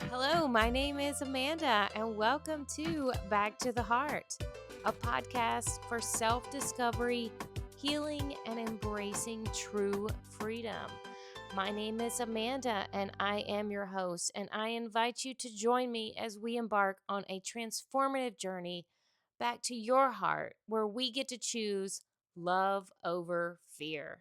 Hello, my name is Amanda, and welcome to Back to the Heart, a podcast for self discovery, healing, and embracing true freedom. My name is Amanda, and I am your host, and I invite you to join me as we embark on a transformative journey back to your heart, where we get to choose love over fear.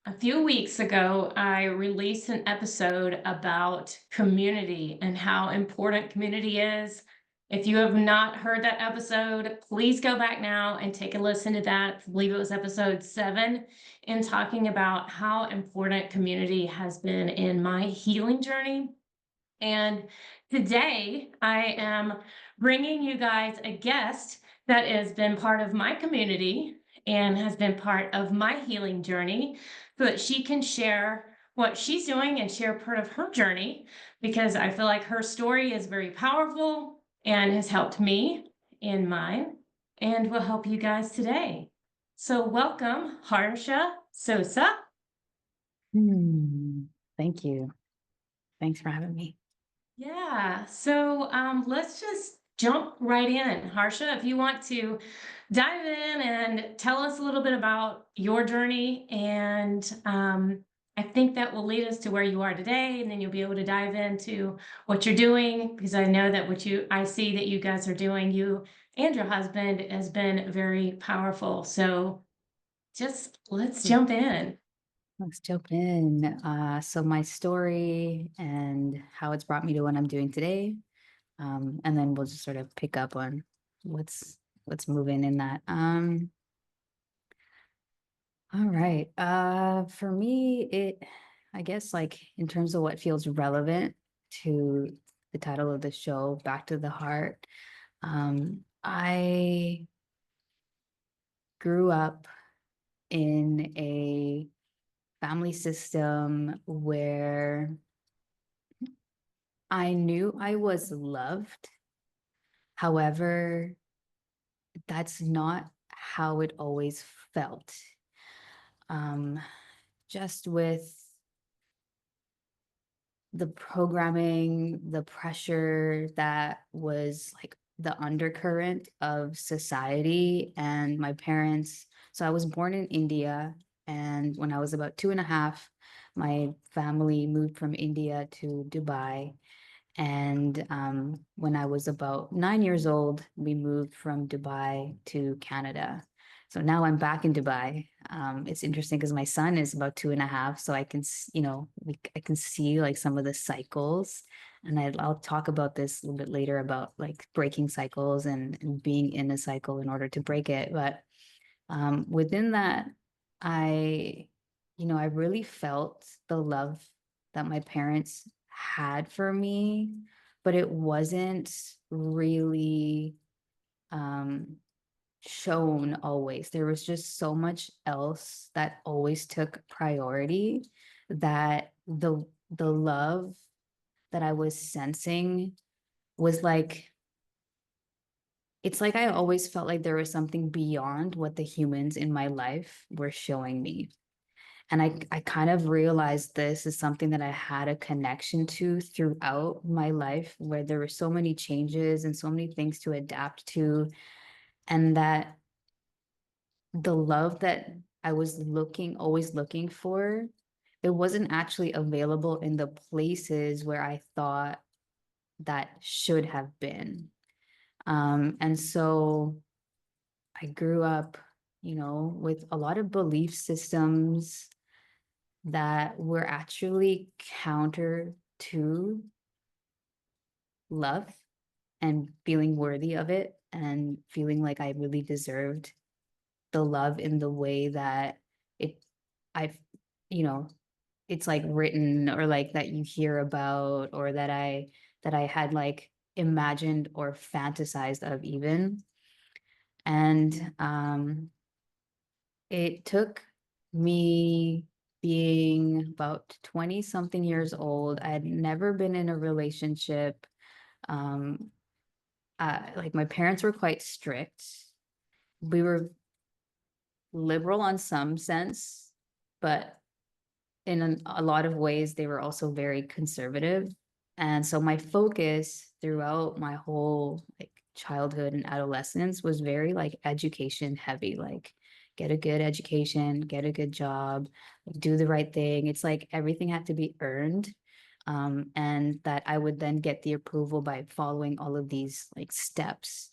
A few weeks ago, I released an episode about community and how important community is. If you have not heard that episode, please go back now and take a listen to that. I believe it was episode 7, in talking about how important community has been in my healing journey. And today I am bringing you guys a guest that has been part of my community and has been part of my healing journey so that she can share what she's doing and share part of her journey because I feel like her story is very powerful and has helped me in mine and will help you guys today. So, welcome, Harsha Sosa. Hmm. Thank you. Thanks for having me. Yeah, so let's just jump right in. Harsha, if you want to dive in and tell us a little bit about your journey, and I think that will lead us to where you are today, and then you'll be able to dive into what you're doing because I know that I see that you guys are doing, you and your husband, has been very powerful. So just let's Mm. jump in. Let's jump in. So my story and how it's brought me to what I'm doing today. And then we'll just sort of pick up on what's moving in that. All right. For me, I guess like in terms of what feels relevant to the title of the show, Back to the Heart. I grew up in a family system where I knew I was loved. However, that's not how it always felt. Um, just with the programming, the pressure that was like the undercurrent of society and my parents. So I was born in India. And when I was about 2.5, my family moved from India to Dubai. And when I was about 9 years old, we moved from Dubai to Canada. So now I'm back in Dubai. It's interesting because my son is about 2.5, so I can, I can see like some of the cycles, and I'll talk about this a little bit later about like breaking cycles and being in a cycle in order to break it. But within that, I, I really felt the love that my parents had for me, but it wasn't really um, shown always. There was just so much else that always took priority that the love that I was sensing was like it's like I always felt like there was something beyond what the humans in my life were showing me. And I kind of realized this is something that I had a connection to throughout my life, where there were so many changes and so many things to adapt to. And that the love that I was always looking for, it wasn't actually available in the places where I thought that should have been. And so I grew up, with a lot of belief systems that were actually counter to love and feeling worthy of it and feeling like I really deserved the love in the way that it, I've, you know, it's like written or like that you hear about or that I had like imagined or fantasized of even. And it took me being about 20 something years old. I had never been in a relationship. Um, like my parents were quite strict. We were liberal on some sense, but in a lot of ways, they were also very conservative. And so my focus throughout my whole like childhood and adolescence was very like education heavy, like get a good education, get a good job, do the right thing. It's like everything had to be earned. And that I would then get the approval by following all of these like steps.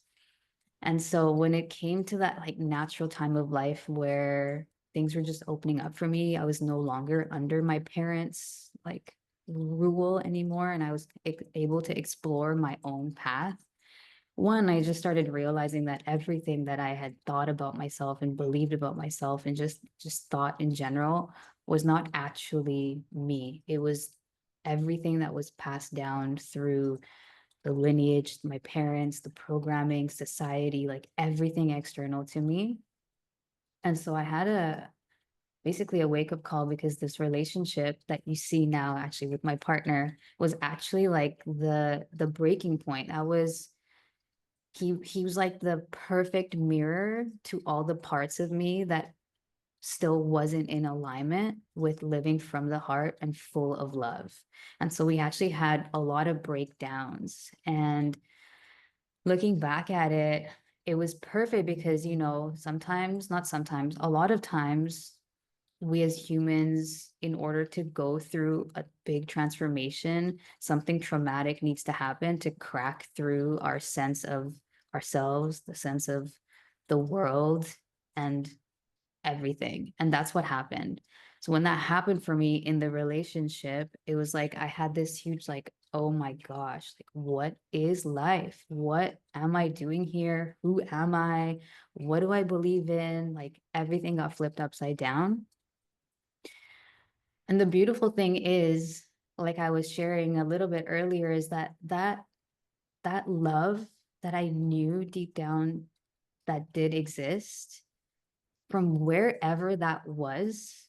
And so when it came to that like natural time of life where things were just opening up for me, I was no longer under my parents' like rule anymore. And I was able to explore my own path. One, I just started realizing that everything that I had thought about myself and believed about myself and just thought in general was not actually me. It was everything that was passed down through the lineage, my parents, the programming, society, like everything external to me. And so I had basically a wake up call because this relationship that you see now actually with my partner was actually like the breaking point. That was he was like the perfect mirror to all the parts of me that still wasn't in alignment with living from the heart and full of love. And so we actually had a lot of breakdowns. And looking back at it, it was perfect because, sometimes, not sometimes, a lot of times, we as humans, in order to go through a big transformation, something traumatic needs to happen to crack through our sense of ourselves, the sense of the world, and everything. And that's what happened. So when that happened for me in the relationship, it was like I had this huge, like, oh my gosh, like, what is life? What am I doing here? Who am I? What do I believe in? Like, everything got flipped upside down. And the beautiful thing is, like I was sharing a little bit earlier, is that love that I knew deep down that did exist, from wherever that was,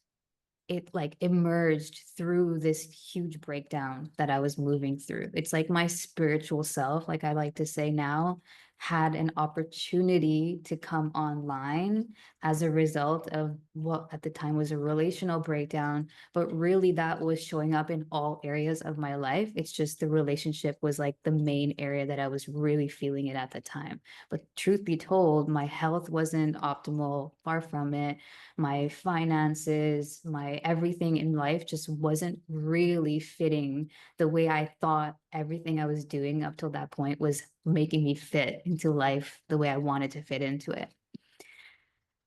it like emerged through this huge breakdown that I was moving through. It's like my spiritual self, like I like to say now, had an opportunity to come online as a result of what at the time was a relational breakdown, but really that was showing up in all areas of my life. It's just the relationship was like the main area that I was really feeling it at the time. But truth be told, my health wasn't optimal, far from it. My finances, my everything in life just wasn't really fitting the way I thought everything I was doing up till that point was making me fit into life the way I wanted to fit into it.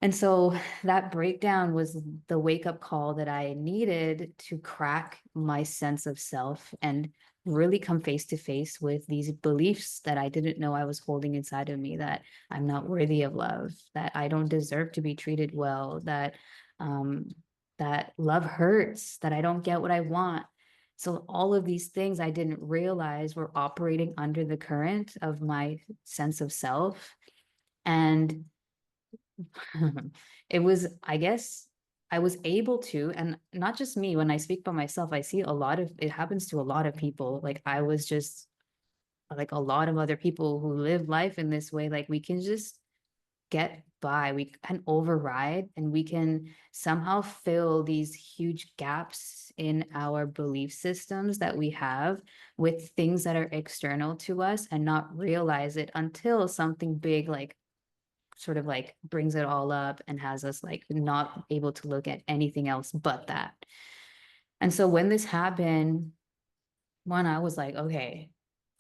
And so that breakdown was the wake up call that I needed to crack my sense of self and really come face to face with these beliefs that I didn't know I was holding inside of me, that I'm not worthy of love, that I don't deserve to be treated well, um, that love hurts, that I don't get what I want. So all of these things I didn't realize were operating under the current of my sense of self. And it was, I guess, I was able to, and not just me, when I speak by myself, I see a lot of it happens to a lot of people. Like I was just like a lot of other people who live life in this way, like we can just get by, we can override, and we can somehow fill these huge gaps in our belief systems that we have with things that are external to us and not realize it until something big like sort of like brings it all up and has us like not able to look at anything else but that. And so when this happened, one, I was like, okay,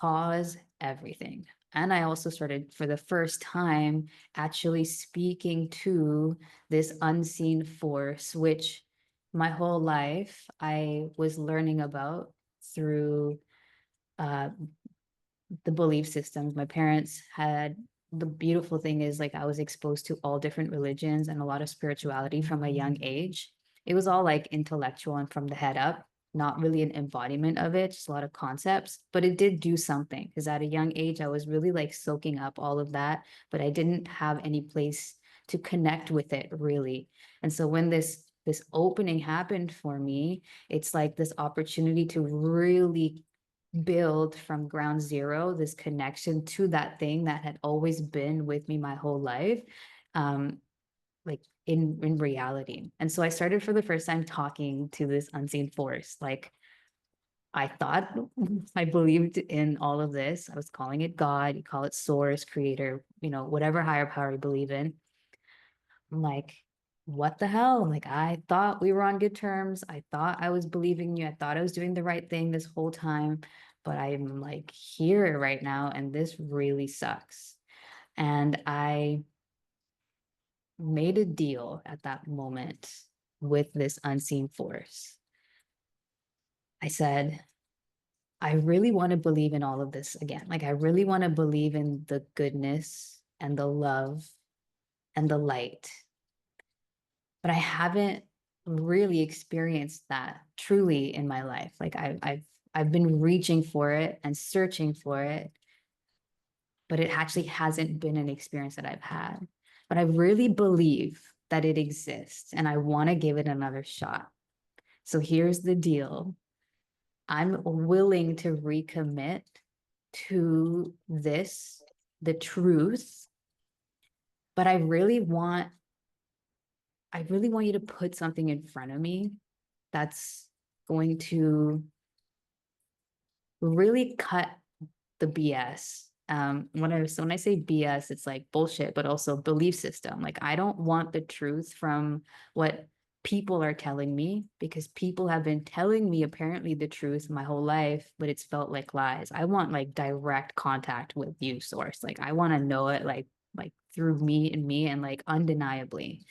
pause everything. And I also started for the first time actually speaking to this unseen force, which my whole life I was learning about through uh, the belief systems. My parents had, the beautiful thing is like I was exposed to all different religions and a lot of spirituality from a young age. It was all like intellectual and from the head up, not really an embodiment of it, just a lot of concepts, but it did do something because at a young age I was really like soaking up all of that, but I didn't have any place to connect with it really. And so when this opening happened for me, it's like this opportunity to really build from ground zero this connection to that thing that had always been with me my whole life, um like in reality. And so I started for the first time talking to this unseen force, like I thought I believed in all of this. I was calling it God, you call it source, creator, whatever higher power you believe in. I'm like, what the hell? I'm like, I thought we were on good terms. I thought I was believing you. I thought I was doing the right thing this whole time. But I'm like here right now, and this really sucks. And I made a deal at that moment with this unseen force. I said, I really want to believe in all of this again. Like, I really want to believe in the goodness and the love and the light. But I haven't really experienced that truly in my life. Like I've been reaching for it and searching for it, but it actually hasn't been an experience that I've had. But I really believe that it exists, and I want to give it another shot. So here's the deal. I'm willing to recommit to this, the truth, but I really want you to put something in front of me that's going to really cut the BS. When I say BS, it's like bullshit, but also belief system. Like, I don't want the truth from what people are telling me, because people have been telling me apparently the truth my whole life, but it's felt like lies. I want like direct contact with you, source. Like, I want to know it like through me and like undeniably.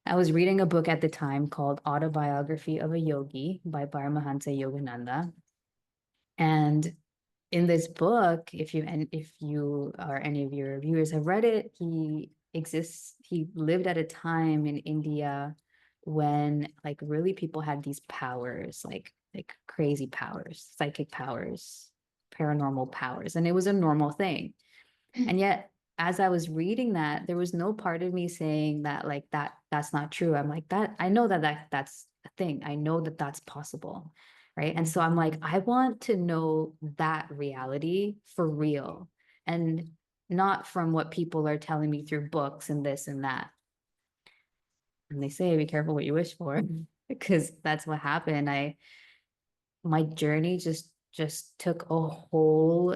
I was reading a book at the time called Autobiography of a Yogi by Paramahansa Yogananda. And in this book, if you or any of your viewers have read it, he lived at a time in India when like really people had these powers, like crazy powers, psychic powers, paranormal powers, and it was a normal thing. And yet, as I was reading that, there was no part of me saying that like that's not true. I'm like, that I know that's a thing. I know that that's possible. Right. And so I'm like, I want to know that reality for real, and not from what people are telling me through books and this and that. And they say, be careful what you wish for, because that's what happened. My journey just took a whole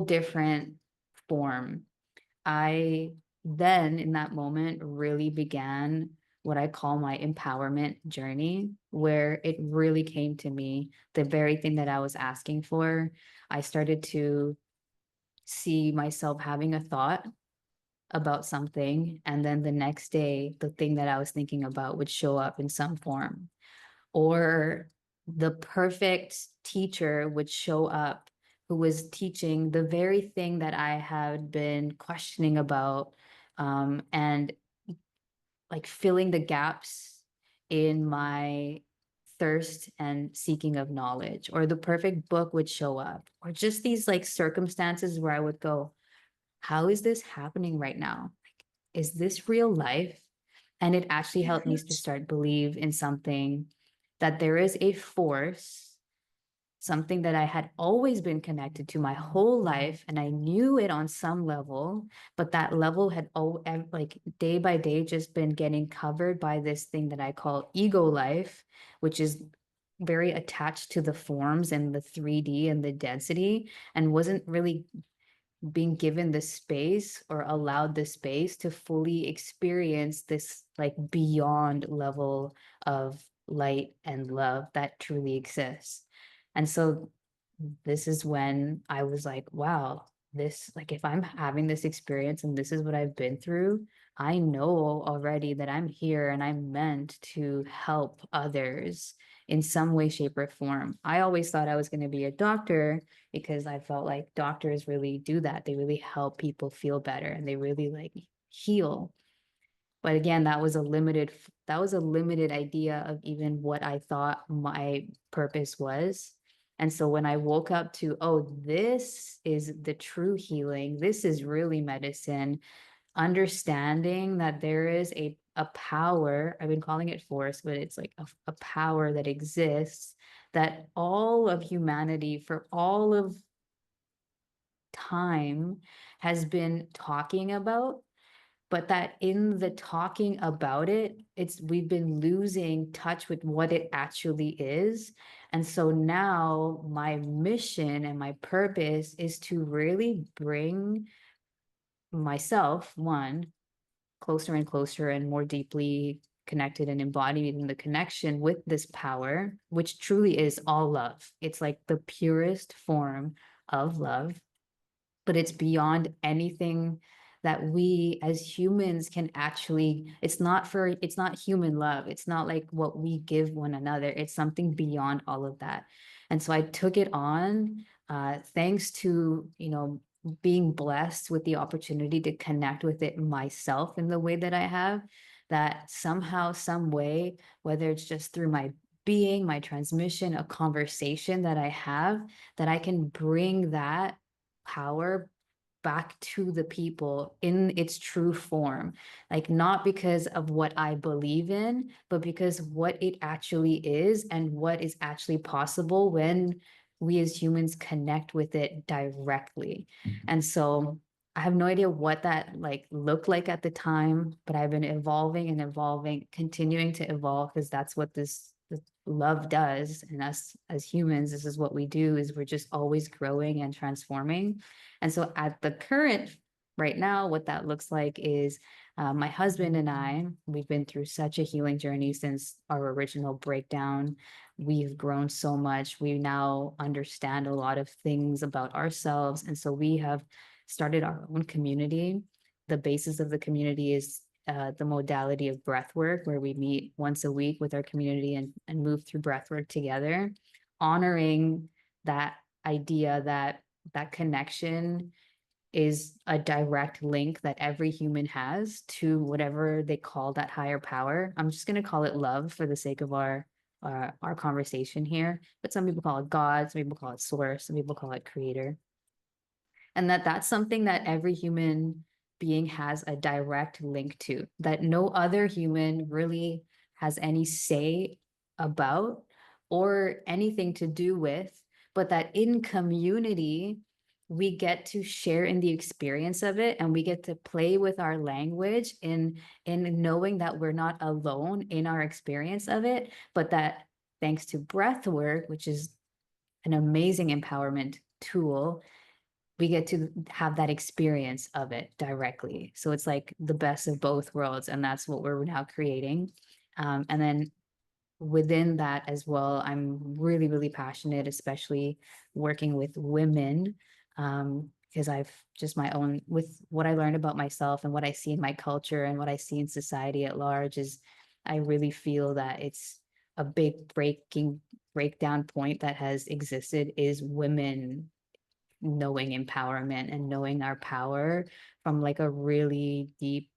different form. I then in that moment really began what I call my empowerment journey, where it really came to me, the very thing that I was asking for. I started to see myself having a thought about something, and then the next day the thing that I was thinking about would show up in some form, or the perfect teacher would show up who was teaching the very thing that I had been questioning about, and like filling the gaps in my thirst and seeking of knowledge, or the perfect book would show up, or just these like circumstances where I would go, how is this happening right now? Like, is this real life? And it actually helped me to start believe in something, that there is a force, something that I had always been connected to my whole life, and I knew it on some level, but that level had like day by day just been getting covered by this thing that I call ego life, which is very attached to the forms and the 3D and the density, and wasn't really being given the space or allowed the space to fully experience this like beyond level of light and love that truly exists. And so this is when I was like, wow, this, like, if I'm having this experience and this is what I've been through, I know already that I'm here and I'm meant to help others in some way, shape, or form. I always thought I was going to be a doctor, because I felt like doctors really do that. They really help people feel better, and they really like heal. But again, that was a limited idea of even what I thought my purpose was. And so when I woke up to, oh, this is the true healing, this is really medicine, understanding that there is a power, I've been calling it force, but it's like a power that exists, that all of humanity for all of time has been talking about, but that in the talking about it, we've been losing touch with what it actually is. And so now my mission and my purpose is to really bring myself, one, closer and closer and more deeply connected and embodied in the connection with this power, which truly is all love. It's like the purest form of love, but it's beyond anything that we as humans can actually, it's not human love. It's not like what we give one another. It's something beyond all of that. And so I took it on, thanks to, being blessed with the opportunity to connect with it myself in the way that I have, that somehow, some way, whether it's just through my being, my transmission, a conversation that I have, that I can bring that power back to the people in its true form, like not because of what I believe in, but because what it actually is and what is actually possible when we as humans connect with it directly. And so I have no idea what that like looked like at the time, but I've been evolving and evolving, continuing to evolve, because that's what this love does. And us as humans, this is what we do, is we're just always growing and transforming. And so at the current, right now, what that looks like is, my husband and I, we've been through such a healing journey since our original breakdown. We've grown so much. We now understand a lot of things about ourselves. And so we have started our own community. The basis of the community is, the modality of breathwork, where we meet once a week with our community and move through breathwork together, honoring that idea that that connection is a direct link that every human has to whatever they call that higher power. I'm just going to call it love for the sake of our conversation here, but some people call it God, some people call it source, some people call it creator. And that's something that every human being has a direct link to, that no other human really has any say about or anything to do with, but that in community, we get to share in the experience of it, and we get to play with our language in knowing that we're not alone in our experience of it, but that thanks to breath work, which is an amazing empowerment tool, we get to have that experience of it directly. So it's like the best of both worlds, and that's what we're now creating. And then within that as well, I'm really, really passionate, especially working with women, because I've just my own, with what I learned about myself and what I see in my culture and what I see in society at large, is I really feel that it's a big breakdown point that has existed, is women knowing empowerment and knowing our power from like a really deep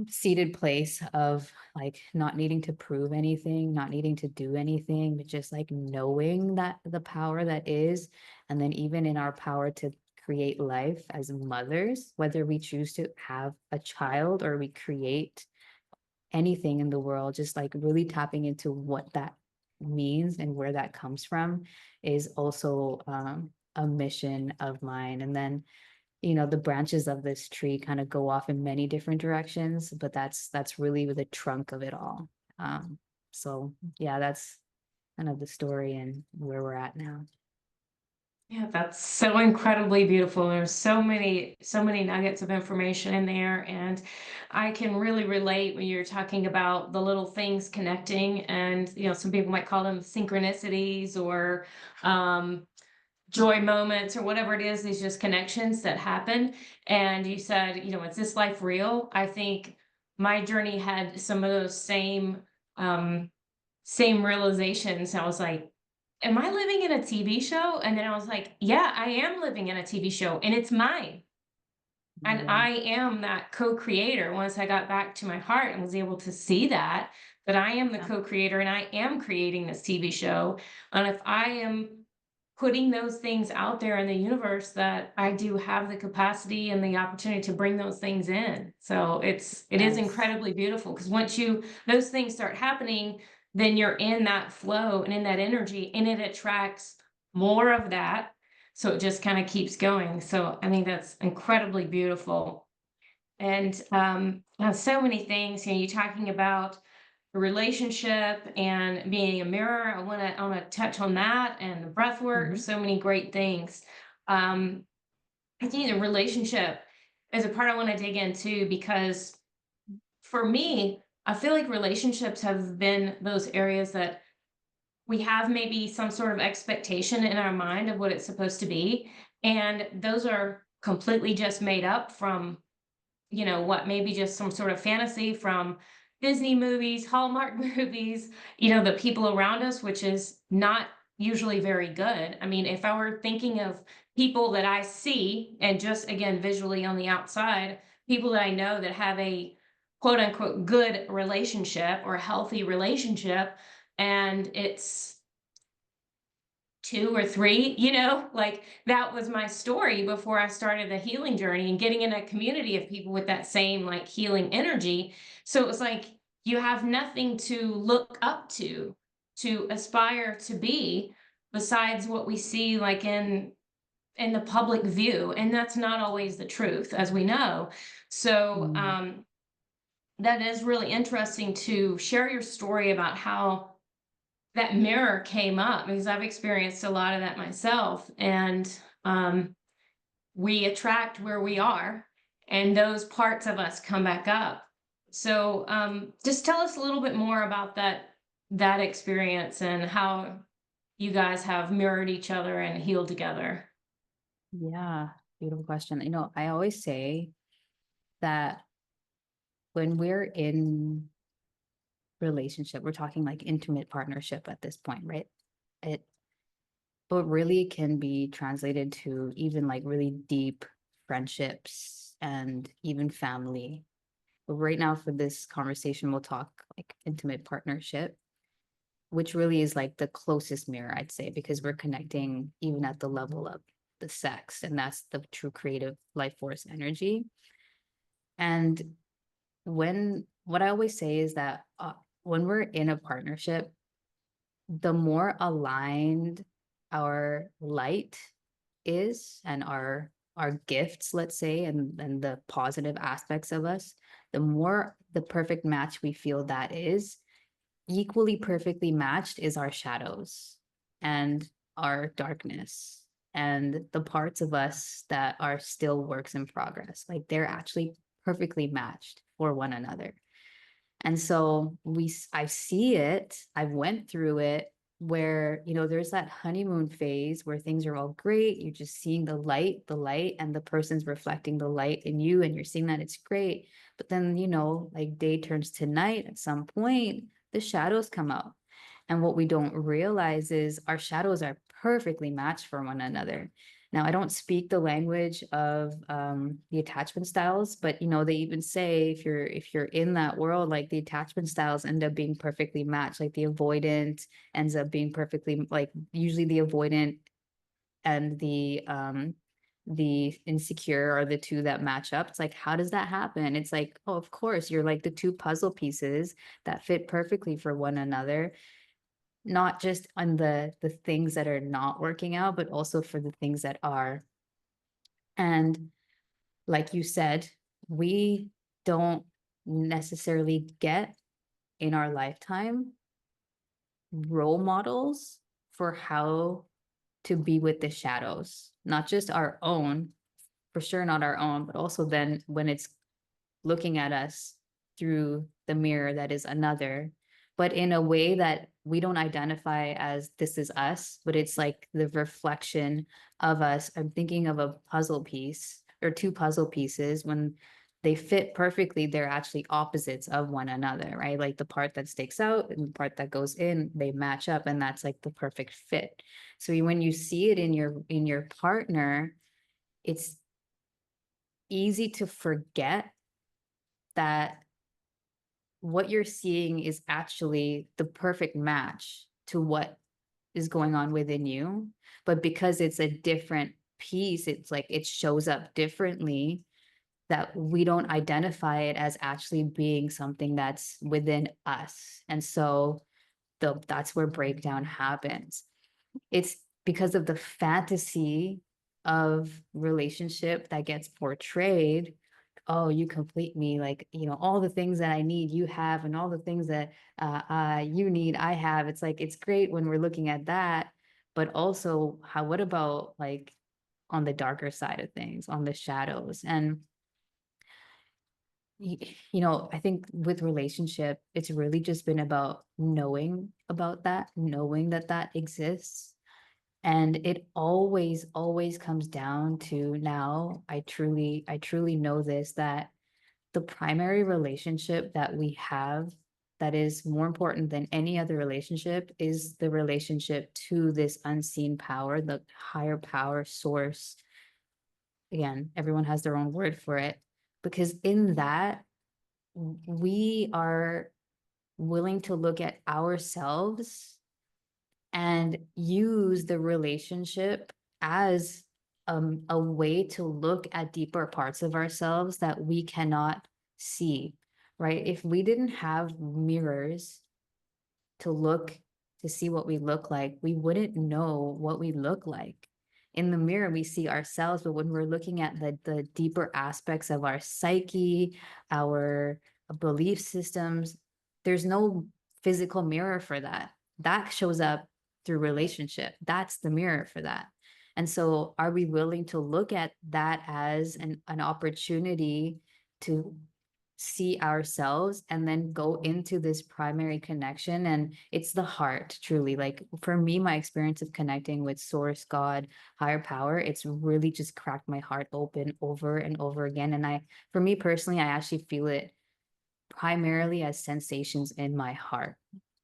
seated place of like not needing to prove anything, not needing to do anything, but just like knowing that the power that is. And then even in our power to create life as mothers, whether we choose to have a child or we create anything in the world, just like really tapping into what that means and where that comes from is also, a mission of mine. And then, the branches of this tree kind of go off in many different directions, but that's really the trunk of it all. So yeah, that's kind of the story and where we're at now. Yeah, that's so incredibly beautiful. There's so many nuggets of information in there. And I can really relate when you're talking about the little things connecting. And, some people might call them synchronicities or joy moments or whatever it is, these just connections that happen. And you said, is this life real? I think my journey had some of those same realizations. I was like, am I living in a TV show? And then I was like, yeah, I am living in a TV show and it's mine. And Yeah. I am that co-creator. Once I got back to my heart and was able to see that I am the Yeah. co-creator and I am creating this TV show. And if I am putting those things out there in the universe, that I do have the capacity and the opportunity to bring those things in. So it is Yes. incredibly beautiful, because once those things start happening, then you're in that flow and in that energy, and it attracts more of that. So it just kind of keeps going. So I think that's incredibly beautiful. And so many things, you're talking about relationship and being a mirror. I want to touch on that and the breath work. Mhm. There's so many great things. Um, I think the relationship is a part I want to dig into because for me, I feel like relationships have been those areas that we have maybe some sort of expectation in our mind of what it's supposed to be. And those are completely just made up from, what maybe just some sort of fantasy from Disney movies, Hallmark movies, the people around us, which is not usually very good. I mean, if I were thinking of people that I see and just again visually on the outside, people that I know that have a quote unquote good relationship or a healthy relationship, and it's two or three, like that was my story before I started the healing journey and getting in a community of people with that same like healing energy. So it was like you have nothing to look up to aspire to be besides what we see like in the public view, and that's not always the truth, as we know. So Mm. that is really interesting to share your story about how that mirror came up because I've experienced a lot of that myself. And we attract where we are, and those parts of us come back up. So just tell us a little bit more about that experience and how you guys have mirrored each other and healed together. Yeah, beautiful question. I always say that when we're in relationship, we're talking like intimate partnership at this point, right? It but really can be translated to even like really deep friendships and even family. But right now for this conversation, we'll talk like intimate partnership, which really is like the closest mirror, I'd say, because we're connecting even at the level of the sex, and that's the true creative life force energy. And what I always say is that when we're in a partnership, the more aligned our light is and our gifts, let's say, and the positive aspects of us, the more the perfect match we feel that is, equally perfectly matched is our shadows and our darkness and the parts of us that are still works in progress. Like they're actually perfectly matched for one another. And so I see it, I went through it where, there's that honeymoon phase where things are all great. You're just seeing the light, and the person's reflecting the light in you, and you're seeing that it's great. But then, like day turns to night at some point, the shadows come out. And what we don't realize is our shadows are perfectly matched for one another. Now, I don't speak the language of the attachment styles, but they even say if you're in that world, like the attachment styles end up being perfectly matched. Like the avoidant ends up being perfectly, like usually the avoidant and the insecure are the two that match up. It's like, how does that happen? It's like, oh, of course, you're like the two puzzle pieces that fit perfectly for one another, not just on the things that are not working out, but also for the things that are. And like you said, we don't necessarily get in our lifetime role models for how to be with the shadows, not just our own, for sure, not our own, but also then when it's looking at us through the mirror that is another, but in a way that we don't identify as this is us, but it's like the reflection of us. I'm thinking of a puzzle piece or two puzzle pieces. When they fit perfectly, they're actually opposites of one another, right? Like the part that sticks out and the part that goes in, they match up, and that's like the perfect fit. So when you see it in your partner, it's easy to forget that what you're seeing is actually the perfect match to what is going on within you. But because it's a different piece, it's like it shows up differently, that we don't identify it as actually being something that's within us. And so that's where breakdown happens. It's because of the fantasy of relationship that gets portrayed. oh, you complete me, like, all the things that I need, you have, and all the things that you need, I have. It's like, it's great when we're looking at that, but also, what about like on the darker side of things, on the shadows? And I think with relationship, it's really just been about knowing about that, knowing that that exists. And it always comes down to, now I truly know this, that the primary relationship that we have that is more important than any other relationship is the relationship to this unseen power, the higher power source. Again, everyone has their own word for it, because in that, we are willing to look at ourselves and use the relationship as a way to look at deeper parts of ourselves that we cannot see, right? If we didn't have mirrors to look to see what we look like, we wouldn't know what we look like. In the mirror, we see ourselves, but when we're looking at the deeper aspects of our psyche, our belief systems, there's no physical mirror for that. That shows up through relationship. That's the mirror for that. And so, are we willing to look at that as an opportunity to see ourselves and then go into this primary connection? And it's the heart, truly. Like, for me, my experience of connecting with source, God, higher power, it's really just cracked my heart open over and over again. And for me personally, I actually feel it primarily as sensations in my heart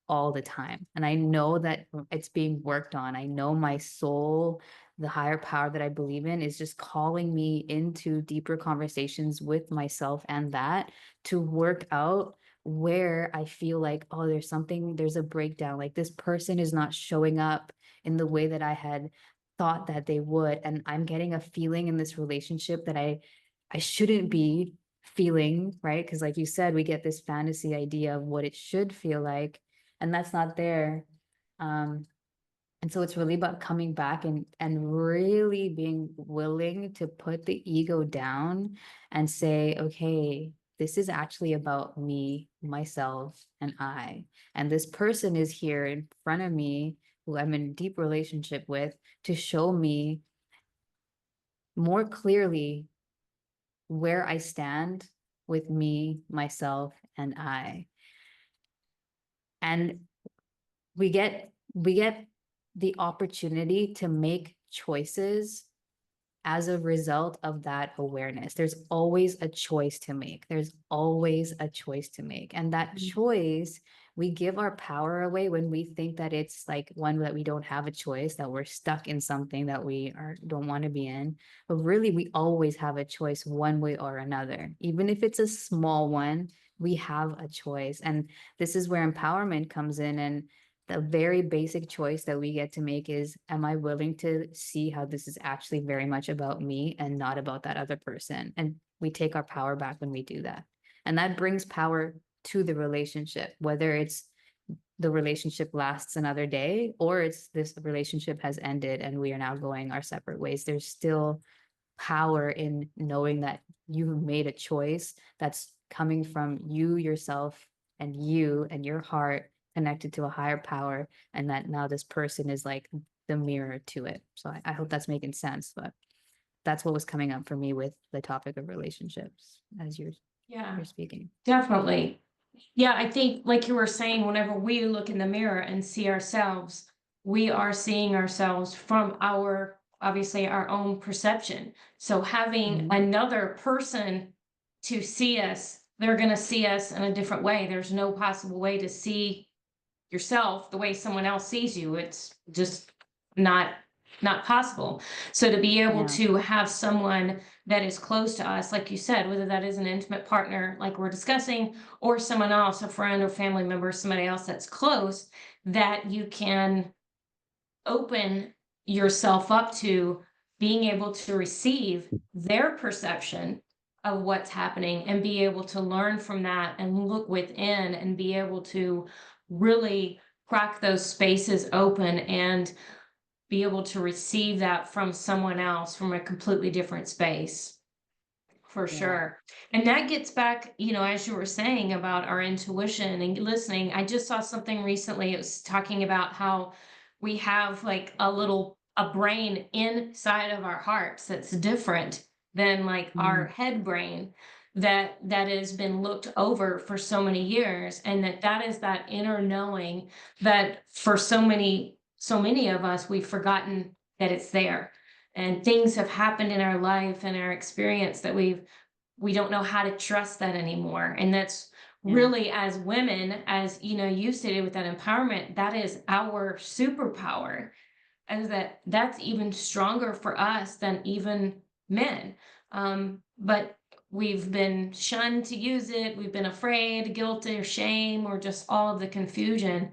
all the time. And I know that it's being worked on. I know my soul, the higher power that I believe in, is just calling me into deeper conversations with myself, and that to work out where I feel like, oh, there's a breakdown. Like, this person is not showing up in the way that I had thought that they would. And I'm getting a feeling in this relationship that I shouldn't be feeling, right? Because like you said, we get this fantasy idea of what it should feel like, and that's not there. And so it's really about coming back and really being willing to put the ego down and say, okay, this is actually about me, myself, and I. And this person is here in front of me, who I'm in deep relationship with, to show me more clearly where I stand with me, myself, and I. And we get the opportunity to make choices as a result of that awareness. There's always a choice to make. There's always a choice to make. And that choice, we give our power away when we think that it's like one that we don't have a choice, that we're stuck in something that we don't want to be in. But really, we always have a choice one way or another. Even if it's a small one, we have a choice. And this is where empowerment comes in. And the very basic choice that we get to make is, am I willing to see how this is actually very much about me and not about that other person? And we take our power back when we do that. And that brings power to the relationship, whether it's the relationship lasts another day or it's this relationship has ended and we are now going our separate ways. There's still power in knowing that you made a choice that's coming from you, yourself, and your heart, connected to a higher power, and that now this person is like the mirror to it. So I hope that's making sense, but that's what was coming up for me with the topic of relationships as Yeah, you're speaking. definitely. Yeah, I think, like you were saying, whenever we look in the mirror and see ourselves, we are seeing ourselves from obviously our own perception. So having another person to see us, they're going to see us in a different way. There's no possible way to see yourself the way someone else sees you. It's just not possible. So to be able Yeah. to have someone that is close to us, like you said, whether that is an intimate partner like we're discussing, or someone else, a friend or family member, somebody else that's close, that you can open yourself up to being able to receive their perception of what's happening and be able to learn from that and look within and be able to really crack those spaces open and be able to receive that from someone else from a completely different space. For Yeah. sure. And that gets back, as you were saying about our intuition and listening. I just saw something recently. It was talking about how we have like a brain inside of our hearts that's different than like our Mm, head brain that has been looked over for so many years, and that is that inner knowing that for so many of us we've forgotten that it's there, and things have happened in our life and our experience that we don't know how to trust that anymore. And that's yeah. really, as women, as you stated with that empowerment, that is our superpower, and that's even stronger for us than even men. But we've been shunned to use it. We've been afraid, guilt or shame, or just all of the confusion.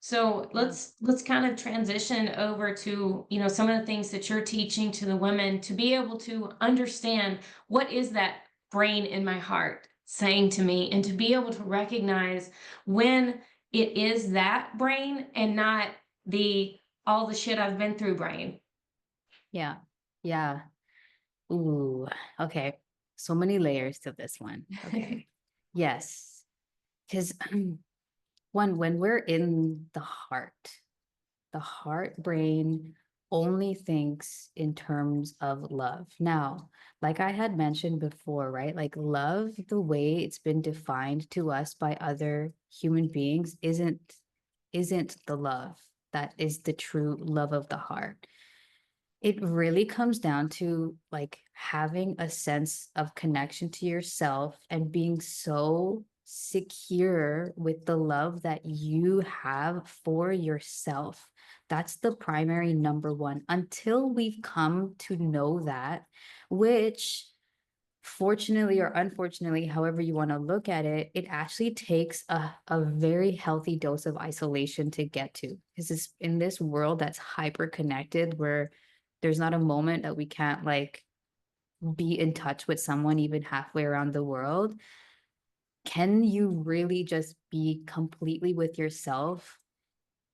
So Yeah. let's kind of transition over to some of the things that you're teaching to the women to be able to understand what is that brain in my heart saying to me, and to be able to recognize when it is that brain and not the all the shit I've been through brain. Yeah. Yeah. Ooh, okay. So many layers to this one. Okay. Yes. Because one, when we're in the heart brain only thinks in terms of love. Now, like I had mentioned before, right? Like love, the way it's been defined to us by other human beings isn't the love that is the true love of the heart. It really comes down to like having a sense of connection to yourself and being so secure with the love that you have for yourself. That's the primary number one. Until we've come to know that, which fortunately or unfortunately, however you want to look at it, it actually takes a very healthy dose of isolation to get to. Because it's in this world that's hyper connected where there's not a moment that we can't like be in touch with someone even halfway around the world. Can you really just be completely with yourself?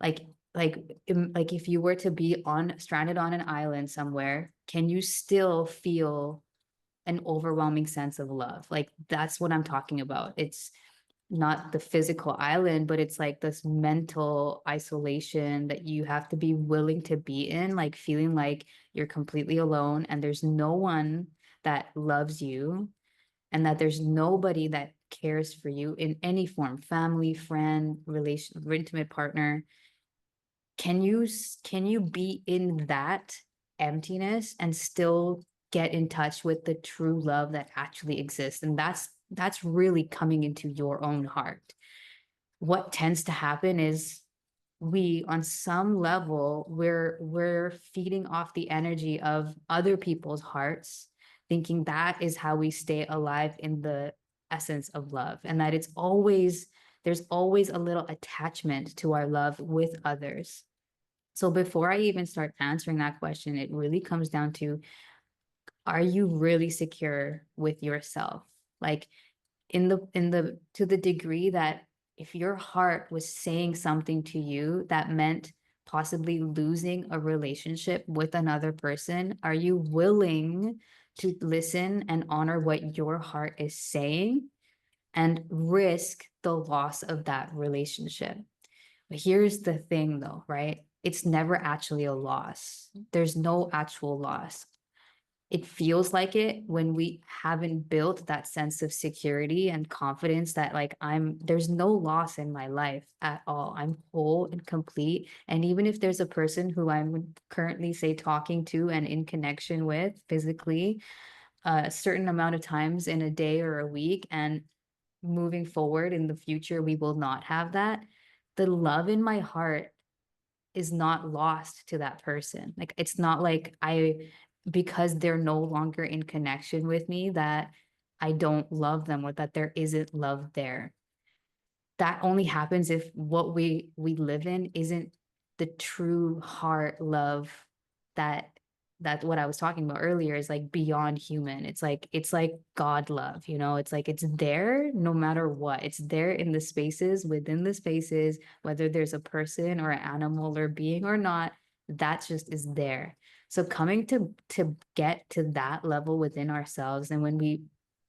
Like, like if you were to be on stranded on an island somewhere, can you still feel an overwhelming sense of love? Like that's what I'm talking about. It's not the physical island, but it's like this mental isolation that you have to be willing to be in, like feeling like you're completely alone and there's no one that loves you and that there's nobody that cares for you in any form, family, friend, relation, intimate partner. Can you be in that emptiness and still get in touch with the true love that actually exists? And that's really coming into your own heart. What tends to happen is we on some level we're feeding off the energy of other people's hearts, thinking that is how we stay alive in the essence of love, and that there's always a little attachment to our love with others. So before I even start answering that question, it really comes down to, are you really secure with yourself? Like in the to the degree that if your heart was saying something to you that meant possibly losing a relationship with another person, are you willing to listen and honor what your heart is saying and risk the loss of that relationship? But here's the thing though, right? It's never actually a loss. There's no actual loss. It feels like it when we haven't built that sense of security and confidence that like there's no loss in my life at all. I'm whole and complete. And even if there's a person who I'm currently say talking to and in connection with physically a certain amount of times in a day or a week, and moving forward in the future, we will not have that. The love in my heart is not lost to that person. Like it's not like because they're no longer in connection with me, that I don't love them or that there isn't love there. That only happens if what we live in isn't the true heart love that what I was talking about earlier is like beyond human. It's like God love, it's like it's there no matter what. It's there in the spaces, within the spaces, whether there's a person or an animal or being or not, that just is there. So coming to get to that level within ourselves, and when we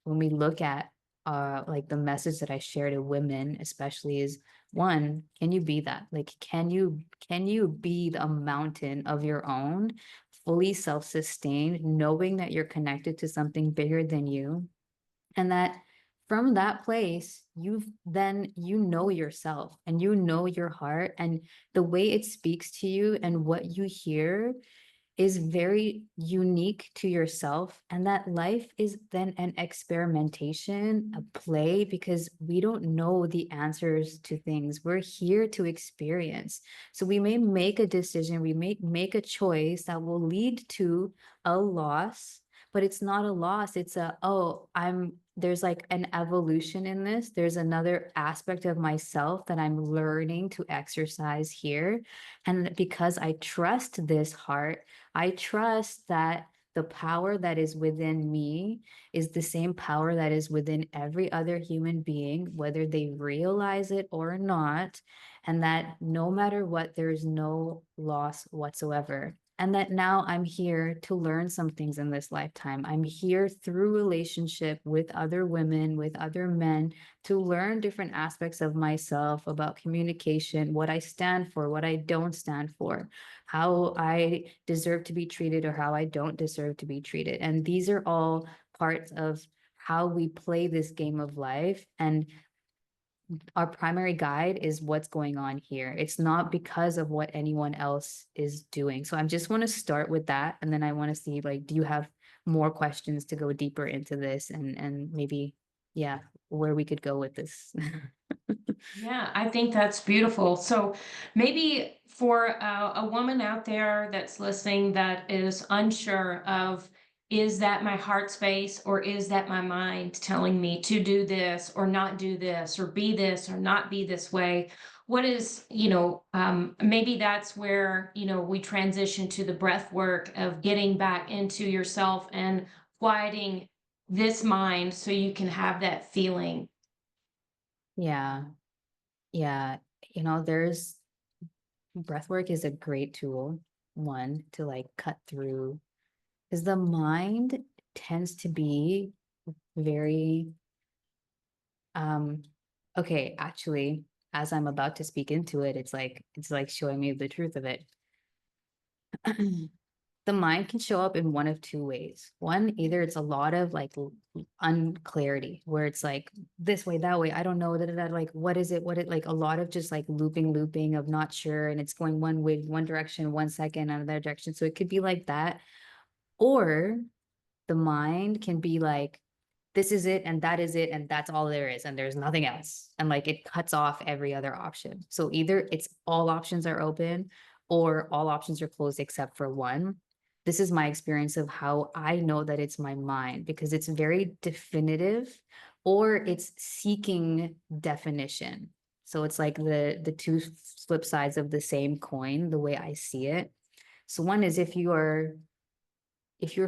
when we look at like the message that I share to women especially is, one, can you be that? Like, can you be a mountain of your own, fully self-sustained, knowing that you're connected to something bigger than you, and that from that place you know yourself and you know your heart, and the way it speaks to you and what you hear is very unique to yourself, and that life is then an experimentation, a play, because we don't know the answers to things. We're here to experience. So we may make a decision, we may make a choice that will lead to a loss, but it's not a loss. It's a, oh, there's like an evolution in this. There's another aspect of myself that I'm learning to exercise here. And because I trust this heart, I trust that the power that is within me is the same power that is within every other human being, whether they realize it or not, and that no matter what, there is no loss whatsoever. And that now I'm here to learn some things in this lifetime. I'm here through relationship with other women, with other men, to learn different aspects of myself about communication, what I stand for, what I don't stand for, how I deserve to be treated or how I don't deserve to be treated. And these are all parts of how we play this game of life. And our primary guide is what's going on here. It's not because of what anyone else is doing. So I just want to start with that. And then I want to see, like, do you have more questions to go deeper into this, and maybe, yeah, where we could go with this? Yeah, I think that's beautiful. So maybe for a woman out there that's listening that is unsure of, is that my heart space or is that my mind telling me to do this or not do this or be this or not be this way? What is, maybe that's where, we transition to the breath work of getting back into yourself and quieting this mind so you can have that feeling. Yeah. Yeah. There's breath work is a great tool, one, to like cut through, because the mind tends to be very okay, actually, as I'm about to speak into it, it's like showing me the truth of it. The mind can show up in one of two ways. One, either it's a lot of like unclarity, where it's like this way, that way, I don't know, like what is it, like a lot of just like looping of not sure, and it's going one way, one direction, 1 second, another direction. So it could be like that. Or the mind can be like, this is it and that is it and that's all there is and there's nothing else, and like it cuts off every other option. So either it's all options are open or all options are closed except for one. This is my experience of how I know that it's my mind, because it's very definitive, or it's seeking definition. So it's like the two flip sides of the same coin, the way I see it. So one is, if you're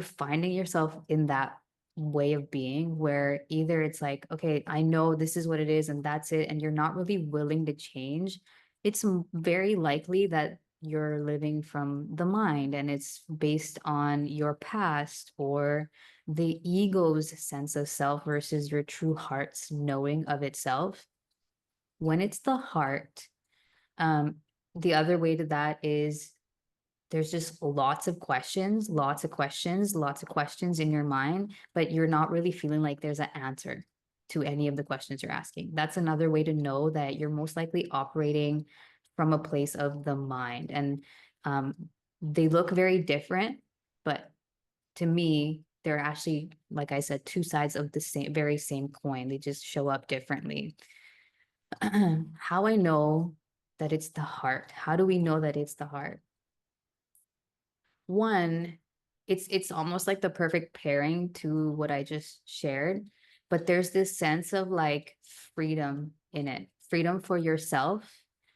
finding yourself in that way of being, where either it's like, okay, I know this is what it is and that's it, and you're not really willing to change, it's very likely that you're living from the mind and it's based on your past or the ego's sense of self versus your true heart's knowing of itself. When it's the heart, um, the other way to that is, there's just lots of questions in your mind, but you're not really feeling like there's an answer to any of the questions you're asking. That's another way to know that you're most likely operating from a place of the mind. And um, they look very different, but to me, they're actually, like I said, two sides of the very same coin. They just show up differently. How I know that it's the heart. How do we know that it's the heart? One, it's almost like the perfect pairing to what I just shared, but there's this sense of like freedom in it, freedom for yourself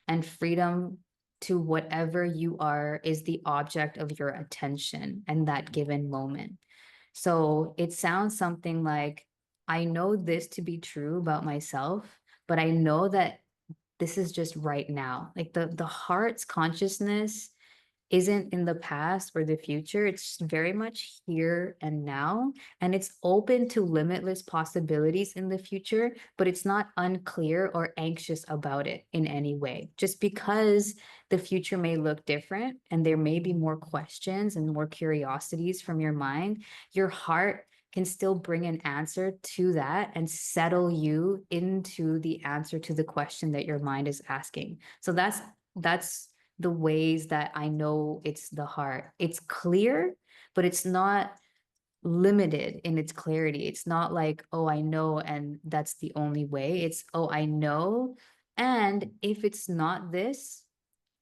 and freedom to whatever you are is the object of your attention and that given moment. So it sounds something like, I know this to be true about myself, but I know that this is just right now. Like the heart's consciousness isn't in the past or the future. It's very much here and now. And it's open to limitless possibilities in the future, but it's not unclear or anxious about it in any way. Just because the future may look different and there may be more questions and more curiosities from your mind, your heart can still bring an answer to that and settle you into the answer to the question that your mind is asking. So that's the ways that I know it's the heart. It's clear, but it's not limited in its clarity. It's not like, oh, I know, and that's the only way. It's, oh, I know. And if it's not this,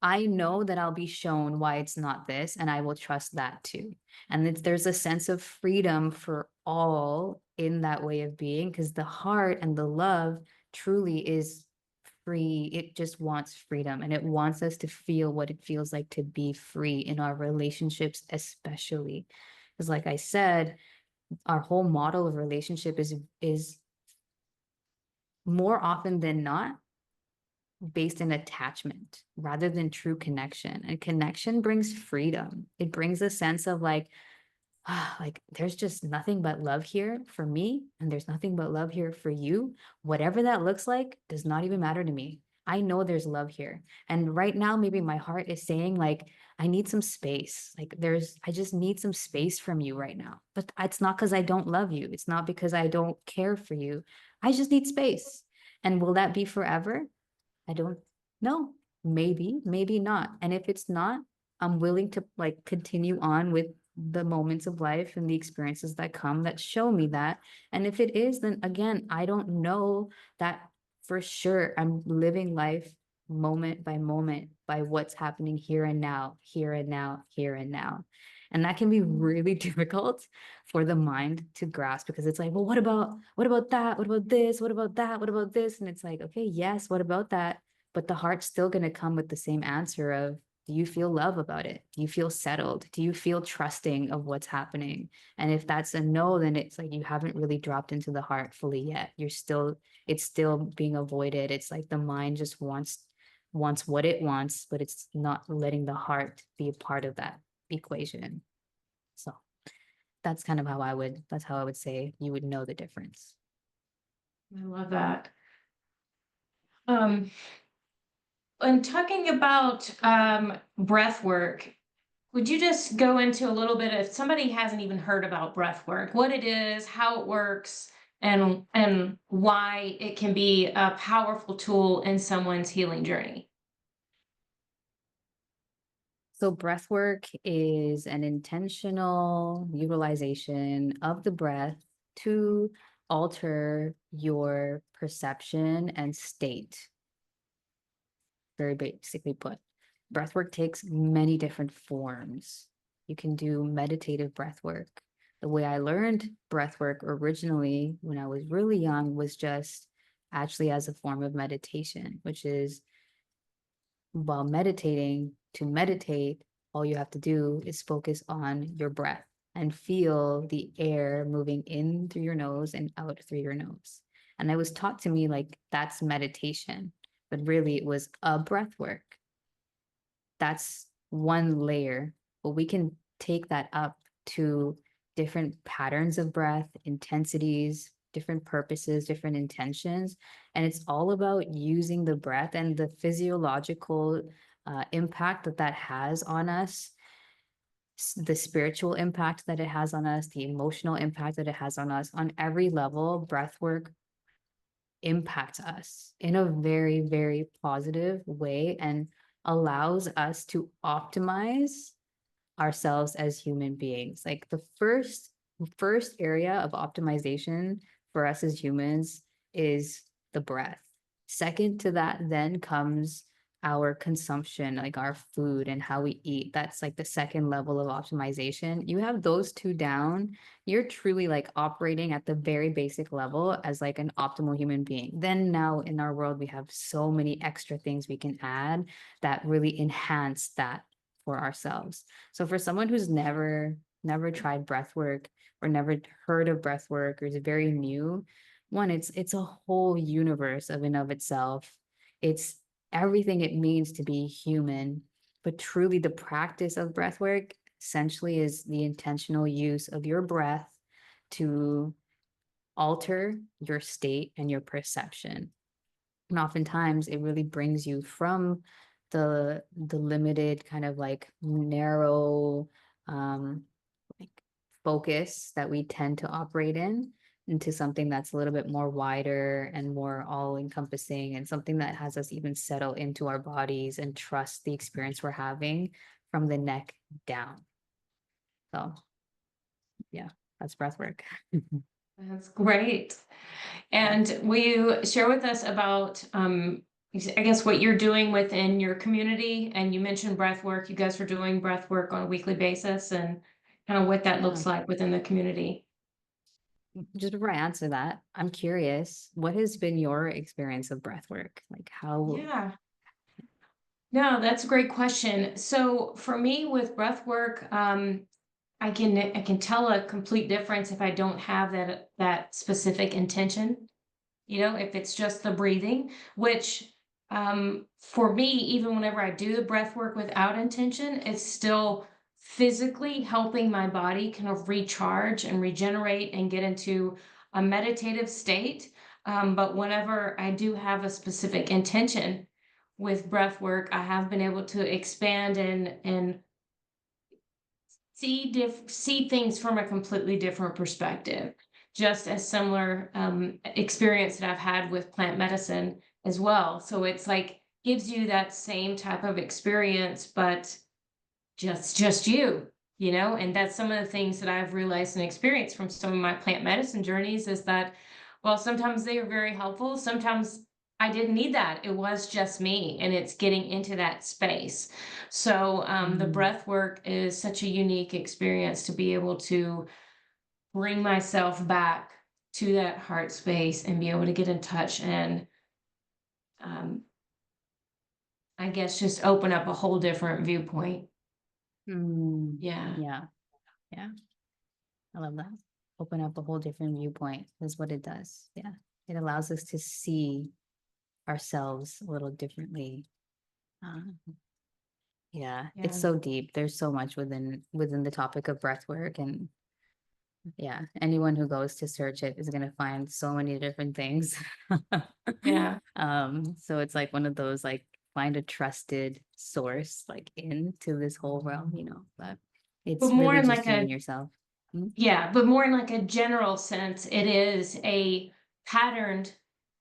I know that I'll be shown why it's not this, and I will trust that too. And there's a sense of freedom for all in that way of being, because the heart and the love truly is free. It just wants freedom, and it wants us to feel what it feels like to be free in our relationships, especially. Because, like I said, our whole model of relationship is more often than not based in attachment rather than true connection. And connection brings freedom. It brings a sense of like, like there's just nothing but love here for me, and there's nothing but love here for you. Whatever that looks like does not even matter to me. I know there's love here. And right now, maybe my heart is saying, like, I need some space. Like, I just need some space from you right now. But it's not because I don't love you. It's not because I don't care for you. I just need space. And will that be forever? I don't know. Maybe, maybe not. And if it's not, I'm willing to like continue on with the moments of life and the experiences that come that show me that. And if it is, then again, I don't know that for sure. I'm living life moment by what's happening here and now, here and now, here and now. And that can be really difficult for the mind to grasp, because it's like, well, what about that? What about this? What about that? What about this? And it's like, okay, yes, what about that? But the heart's still going to come with the same answer of, do you feel love about it? Do you feel settled? Do you feel trusting of what's happening? And if that's a no, then it's like you haven't really dropped into the heart fully yet. It's still being avoided. It's like the mind just wants what it wants, but it's not letting the heart be a part of that equation. So that's kind of that's how I would say you would know the difference. I love that. And talking about breath work, would you just go into a little bit, if somebody hasn't even heard about breath work, what it is, how it works, and why it can be a powerful tool in someone's healing journey? So breath work is an intentional utilization of the breath to alter your perception and state. Very basically put, breath work takes many different forms. You can do meditative breath work. The way I learned breath work originally when I was really young was just actually as a form of meditation, which is, while meditating, to meditate, all you have to do is focus on your breath and feel the air moving in through your nose and out through your nose. And it was taught to me like that's meditation, but really it was a breath work. That's one layer, but we can take that up to different patterns of breath, intensities, different purposes, different intentions. And it's all about using the breath and the physiological impact that has on us, the spiritual impact that it has on us, the emotional impact that it has on us. On every level, breath work impacts us in a very, very positive way and allows us to optimize ourselves as human beings. Like the first area of optimization for us as humans is the breath. Second to that then comes our consumption, like our food and how we eat. That's like the second level of optimization. You have those two down, you're truly like operating at the very basic level as like an optimal human being. Then now in our world, we have so many extra things we can add that really enhance that for ourselves. So for someone who's never tried breath work or never heard of breath work or is very new, one, it's a whole universe of and of itself. It's everything it means to be human, But truly, the practice of breath work essentially is the intentional use of your breath to alter your state and your perception. And oftentimes it really brings you from the limited kind of like narrow like focus that we tend to operate in into something that's a little bit more wider and more all encompassing, and something that has us even settle into our bodies and trust the experience we're having from the neck down. So yeah, that's breath work. That's great. And will you share with us about, I guess, what you're doing within your community? And you mentioned breath work. You guys are doing breath work on a weekly basis, and kind of what that Yeah. looks like within the community. Just before I answer that, I'm curious, what has been your experience of breath work? Like how, Yeah. No, that's a great question. So for me with breath work, I can tell a complete difference if I don't have that specific intention. If it's just the breathing, which for me, even whenever I do the breath work without intention, it's still physically helping my body kind of recharge and regenerate and get into a meditative state. But whenever I do have a specific intention with breath work, I have been able to expand and see things from a completely different perspective, just as similar experience that I've had with plant medicine as well. So it's like gives you that same type of experience, but just you. And that's some of the things that I've realized and experienced from some of my plant medicine journeys is that, well, sometimes they are very helpful, sometimes I didn't need that. It was just me, and it's getting into that space. So the Mm, breath work is such a unique experience to be able to bring myself back to that heart space and be able to get in touch and um, I guess just open up a whole different viewpoint. Yeah. yeah, yeah, I love that. Open up a whole different viewpoint is what it does. Yeah. It allows us to see ourselves a little differently. Um, yeah, it's Yeah. so deep. There's so much within the topic of breath work, and yeah, anyone who goes to search it is gonna find so many different things. Yeah. So it's like one of those like find a trusted source like into this whole realm, but But it's more really in just like you and a yourself. Mm, Yeah, but more in like a general sense, it is a patterned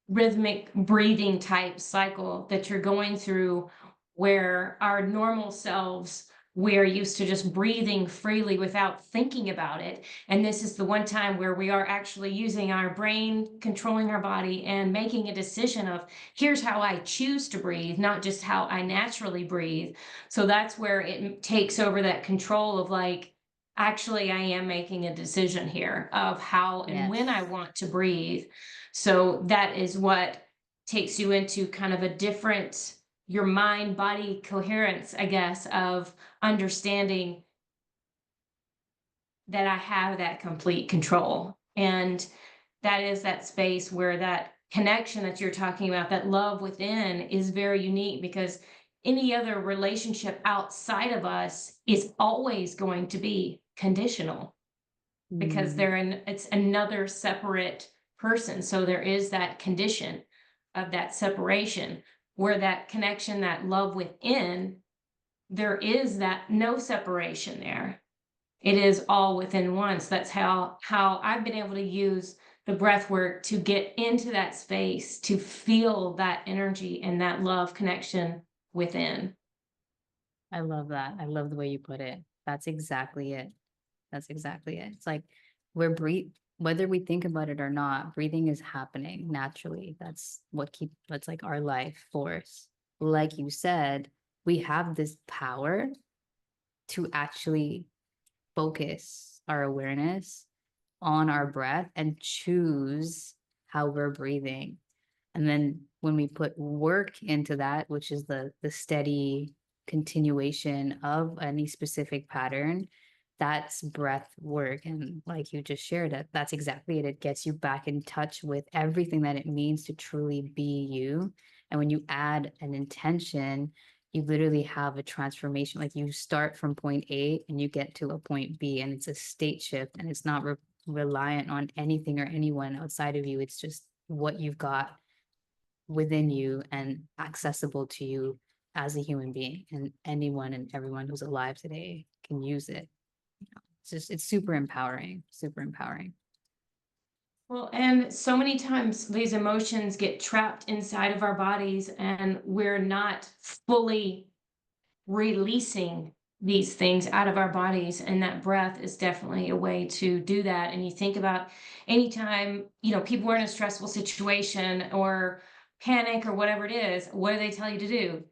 rhythmic breathing type cycle that you're going through where our normal selves we're used to just breathing freely without thinking about it. And this is the one time where we are actually using our brain, controlling our body, and making a decision of here's how I choose to breathe, not just how I naturally breathe. So that's where it takes over that control of like, actually, I am making a decision here of how and when I yes. want to breathe. So that is what takes you into kind of a different, your mind body coherence, I guess, of understanding that I have that complete control. And that is that space where that connection that you're talking about, that love within, is very unique because any other relationship outside of us is always going to be conditional because Mm, it's another separate person. So there is that condition of that separation where that connection, that love within, there is that no separation there. It is all within one. So that's how I've been able to use the breath work to get into that space, to feel that energy and that love connection within. I love that. I love the way you put it. That's exactly it. That's exactly it. It's like we're breathe whether we think about it or not, breathing is happening naturally. That's like our life force. Like you said, we have this power to actually focus our awareness on our breath and choose how we're breathing. And then when we put work into that, which is the steady continuation of any specific pattern, that's breath work. And like you just shared it, that's exactly it. It gets you back in touch with everything that it means to truly be you. And when you add an intention, you literally have a transformation. Like you start from point A and you get to a point B, and it's a state shift, and it's not reliant on anything or anyone outside of you. It's just what you've got within you and accessible to you as a human being, and anyone and everyone who's alive today can use it. It's super empowering, super empowering. Well, and so many times these emotions get trapped inside of our bodies, and we're not fully releasing these things out of our bodies. And that breath is definitely a way to do that. And you think about anytime, people are in a stressful situation or panic or whatever it is, what do they tell you to do?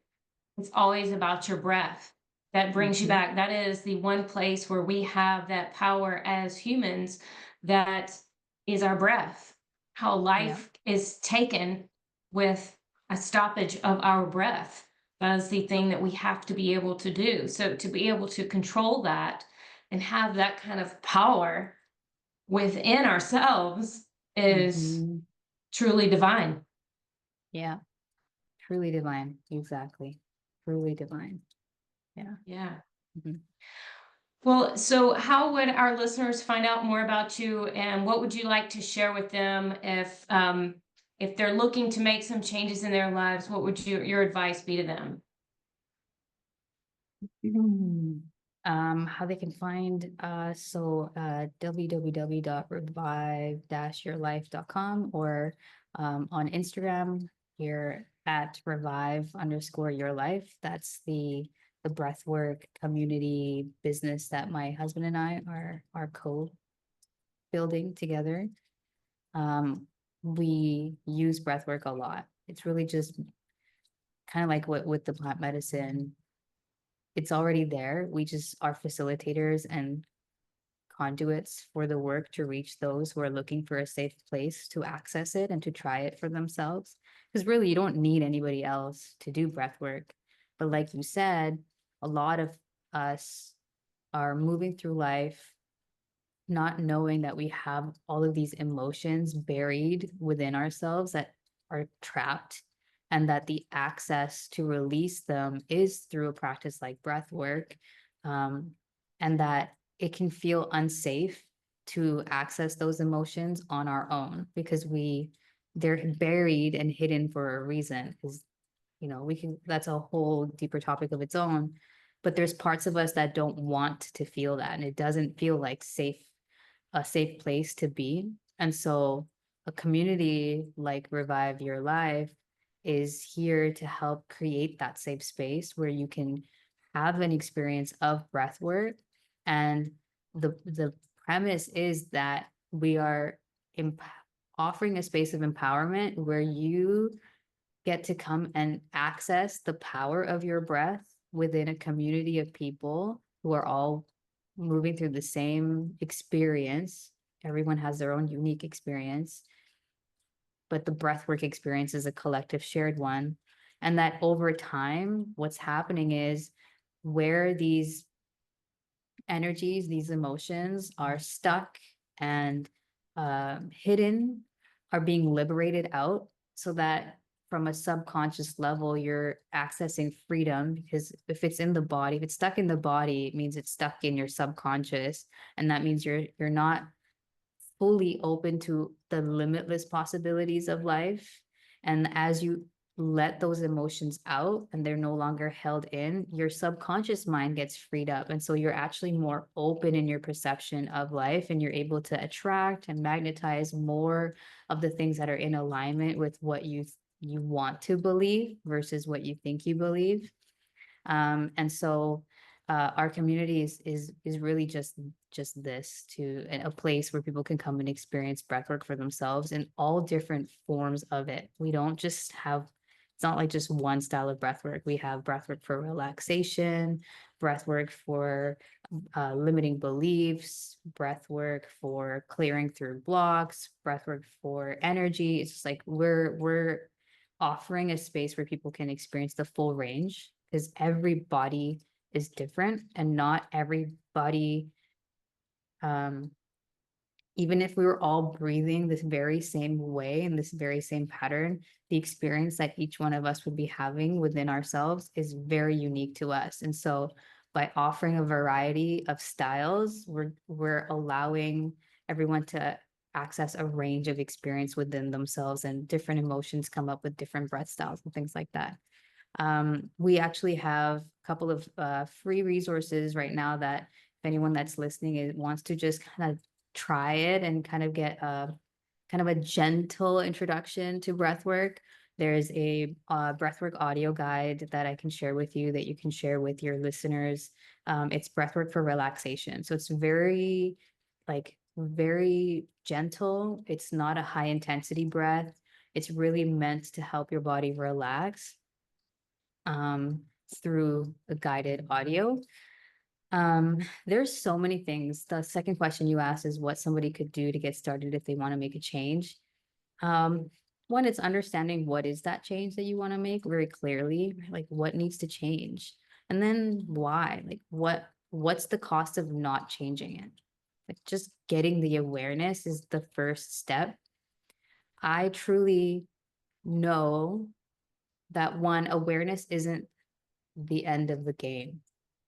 It's always about your breath. That brings you back. That is the one place where we have that power as humans, that is our breath. How life is taken with a stoppage of our breath. That is the thing that we have to be able to do. So to be able to control that and have that kind of power within ourselves is truly divine. Yeah, truly divine. Exactly. Truly divine. Yeah. Yeah. Mhm. Well, so how would our listeners find out more about you, and what would you like to share with them if they're looking to make some changes in their lives? What would your advice be to them? How they can find us, so www.revive-yourlife.com, or on Instagram, you're at revive_your life. That's the breathwork community business that my husband and I are co-building together. We use breathwork a lot. It's really just kind of like what with the plant medicine, it's already there. We just are facilitators and conduits for the work to reach those who are looking for a safe place to access it and to try it for themselves. Because really, you don't need anybody else to do breath work. But like you said, a lot of us are moving through life not knowing that we have all of these emotions buried within ourselves that are trapped, and that the access to release them is through a practice like breath work, and that it can feel unsafe to access those emotions on our own because they're buried and hidden for a reason. Because we can, that's a whole deeper topic of its own, but there's parts of us that don't want to feel that, and it doesn't feel like a safe place to be. And so a community like Revive Your Life is here to help create that safe space where you can have an experience of breath work. And the premise is that we are offering a space of empowerment where you get to come and access the power of your breath within a community of people who are all moving through the same experience. Everyone has their own unique experience, but the breathwork experience is a collective shared one. And that over time, what's happening is where these energies, these emotions are stuck and hidden, are being liberated out, so that from a subconscious level, you're accessing freedom. Because if it's in the body, if it's stuck in the body, it means it's stuck in your subconscious. And that means you're not fully open to the limitless possibilities of life. And as you let those emotions out and they're no longer held in, your subconscious mind gets freed up. And so you're actually more open in your perception of life, and you're able to attract and magnetize more of the things that are in alignment with what you want to believe versus what you think you believe. And so our community is really just this, to a place where people can come and experience breathwork for themselves in all different forms of it. We don't just have, it's not like just one style of breathwork. We have breathwork for relaxation, breathwork for limiting beliefs, breathwork for clearing through blocks, breathwork for energy. It's just like we're offering a space where people can experience the full range, because every body is different and not everybody even if we were all breathing this very same way in this very same pattern, the experience that each one of us would be having within ourselves is very unique to us. And so by offering a variety of styles, we're allowing everyone to access a range of experience within themselves, and different emotions come up with different breath styles and things like that. We actually have a couple of free resources right now that if anyone that's listening wants to just kind of try it and kind of get a kind of a gentle introduction to breathwork. There's a breathwork audio guide that I can share with you that you can share with your listeners. It's breathwork for relaxation. So it's very very gentle. It's not a high intensity breath. It's really meant to help your body relax um, through a guided audio. There's so many things. The second question you asked is what somebody could do to get started if they want to make a change. Um, One, it's understanding what is that change that you want to make very clearly, like what needs to change, and then why, like what's the cost of not changing it? Like just getting the awareness is the first step. I truly know that one, awareness isn't the end of the game.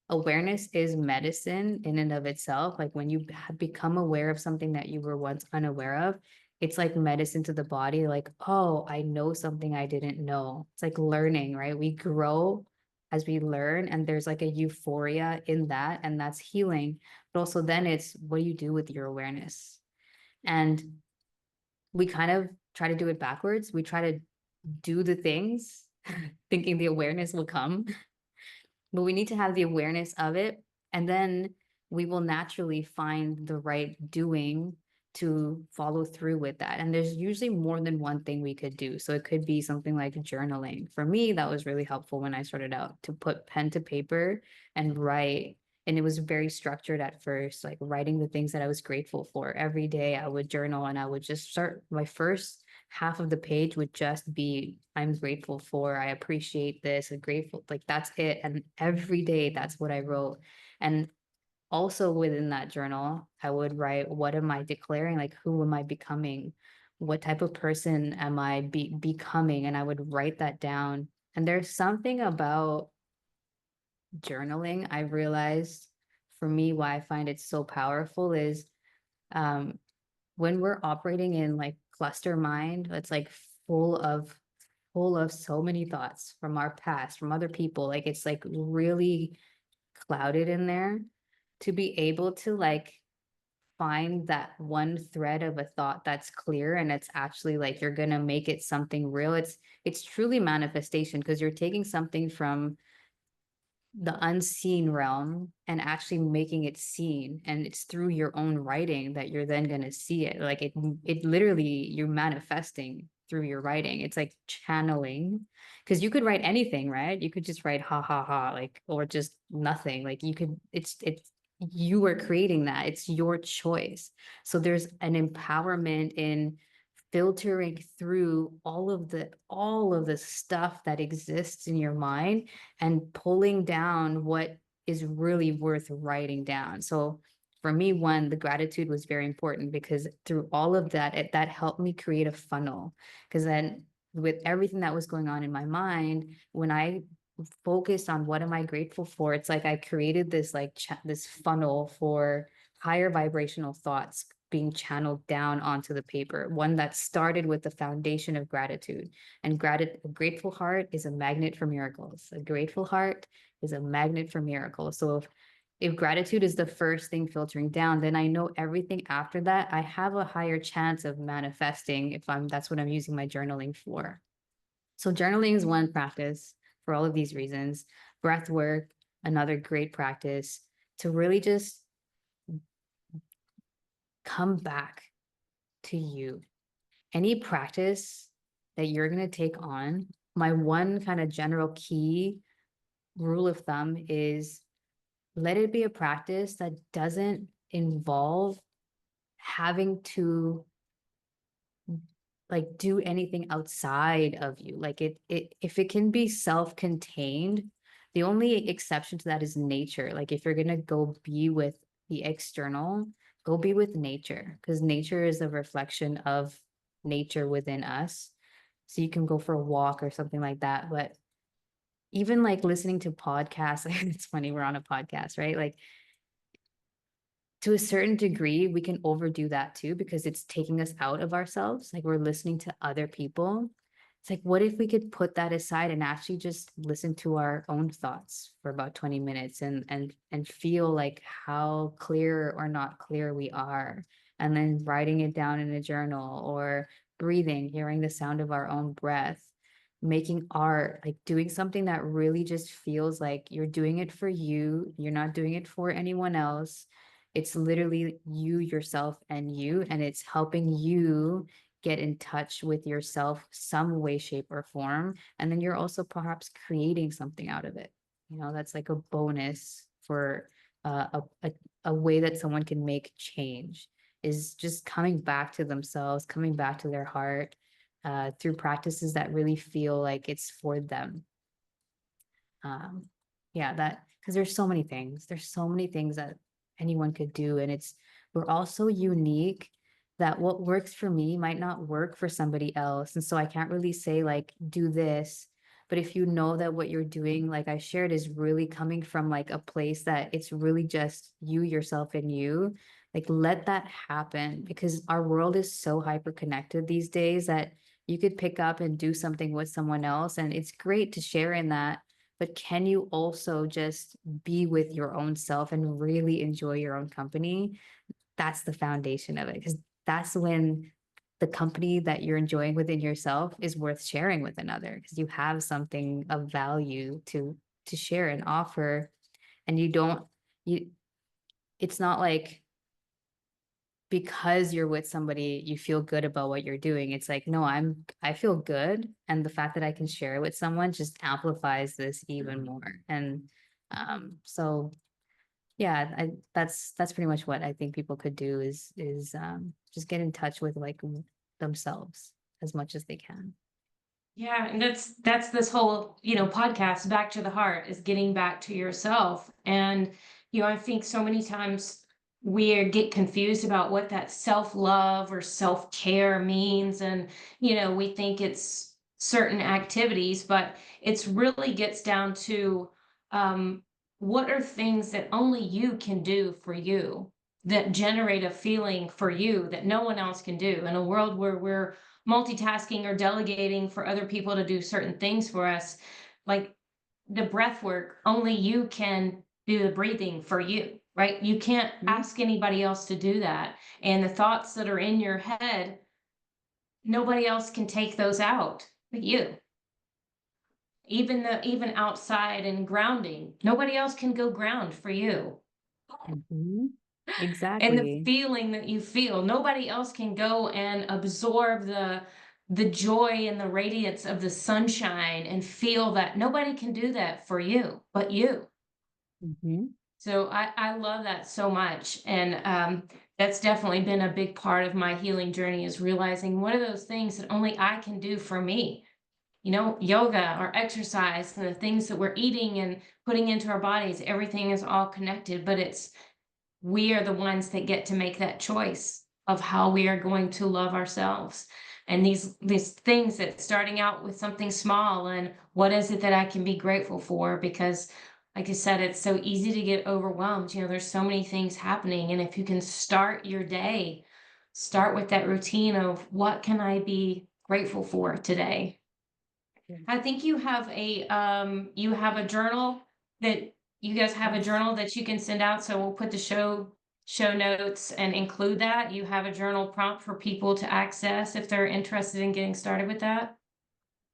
Awareness is medicine in and of itself. Like when you have become aware of something that you were once unaware of, it's like medicine to the body. Like, oh, I know something I didn't know. It's like learning, right? We grow as we learn, and there's like a euphoria in that, and that's healing. But also, then it's what do you do with your awareness? And we kind of try to do it backwards. We try to do the things thinking the awareness will come, but we need to have the awareness of it, and then we will naturally find the right doing to follow through with that. And there's usually more than one thing we could do. So it could be something like journaling. For me, that was really helpful when I started out, to put pen to paper and write. And it was very structured at first, like writing the things that I was grateful for. Every day I would journal, and I would just start my first half of the page would just be I'm grateful for, I appreciate this, I'm grateful, like that's it. And every day that's what I wrote. And also within that journal, I would write, what am I declaring? Like, who am I becoming? What type of person am I becoming? And I would write that down. And there's something about journaling I realized, for me, why I find it so powerful is um when we're operating in like cluster mind, it's like full of so many thoughts from our past, from other people. Like it's like really clouded in there. To be able to like find that one thread of a thought that's clear, and it's actually like you're gonna make it something real. It's truly manifestation, because you're taking something from the unseen realm and actually making it seen, and it's through your own writing that you're then going to see it. Like it literally, you're manifesting through your writing. It's like channeling, because you could write anything, right? You could just write ha ha ha, like, or just nothing. Like you could, it's you are creating that, it's your choice. So there's an empowerment in filtering through all of the stuff that exists in your mind and pulling down what is really worth writing down. So for me, one, the gratitude was very important, because through all of that, that helped me create a funnel. Because then with everything that was going on in my mind, when I focused on what am I grateful for, it's like I created this this funnel for higher vibrational thoughts being channeled down onto the paper, one that started with the foundation of gratitude. And a grateful heart is a magnet for miracles. A grateful heart is a magnet for miracles. So if gratitude is the first thing filtering down, then I know everything after that, I have a higher chance of manifesting, if that's what I'm using my journaling for. So journaling is one practice for all of these reasons. Breath work, another great practice to really just come back to you. Any practice that you're going to take on, my one kind of general key rule of thumb is let it be a practice that doesn't involve having to like do anything outside of you. Like it if it can be self-contained, the only exception to that is nature. Like if you're going to go be with the external, go be with nature, because nature is a reflection of nature within us. So you can go for a walk or something like that. But even like listening to podcasts, it's funny, we're on a podcast, right? Like to a certain degree, we can overdo that too because it's taking us out of ourselves. Like we're listening to other people. It's like, what if we could put that aside and actually just listen to our own thoughts for about 20 minutes and feel like how clear or not clear we are, and then writing it down in a journal or breathing, hearing the sound of our own breath, making art, like doing something that really just feels like you're doing it for you. You're not doing it for anyone else. It's literally you, yourself, and you, and it's helping you get in touch with yourself some way, shape, or form. And then you're also perhaps creating something out of it. That's like a bonus for a way that someone can make change, is just coming back to themselves, coming back to their heart, through practices that really feel like it's for them. Yeah, that, because there's so many things that anyone could do, and we're all so unique that what works for me might not work for somebody else. And so I can't really say like do this, but if you know that what you're doing, like I shared, is really coming from like a place that it's really just you, yourself, and you, like let that happen, because our world is so hyper connected these days that you could pick up and do something with someone else, and it's great to share in that. But can you also just be with your own self and really enjoy your own company? That's the foundation of it, because that's when the company that you're enjoying within yourself is worth sharing with another, because you have something of value to share and offer. And you it's not like because you're with somebody you feel good about what you're doing. It's like, no, I feel good, and the fact that I can share it with someone just amplifies this even more. And so yeah, that's pretty much what I think people could do, is just get in touch with like themselves as much as they can. Yeah, and that's this whole, podcast, back to the heart, is getting back to yourself. And, I think so many times get confused about what that self-love or self-care means. And, we think it's certain activities, but it's really gets down to um, what are things that only you can do for you, that generate a feeling for you that no one else can do in a world where we're multitasking or delegating for other people to do certain things for us. Like the breath work, only you can do the breathing for you, right? You can't Mhm. ask anybody else to do that. And the thoughts that are in your head, nobody else can take those out but you. Even outside and grounding, nobody else can go ground for you. Mhm. And the Exactly. feeling that you feel, nobody else can go and absorb the joy and the radiance of the sunshine and feel that. Nobody can do that for you but you. Mhm. So I love that so much. And that's definitely been a big part of my healing journey, is realizing what are those things that only I can do for me. Yoga or exercise and the things that we're eating and putting into our bodies, everything is all connected, but we are the ones that get to make that choice of how we are going to love ourselves. And these things, that starting out with something small, and what is it that I can be grateful for? Because like I said, it's so easy to get overwhelmed. There's so many things happening. And if you can start your day, start with that routine of what can I be grateful for today? Yeah. I think you have a journal that you guys have a Yes. journal that you can send out. So we'll put the show notes and include that. You have a journal prompt for people to access if they're interested in getting started with that.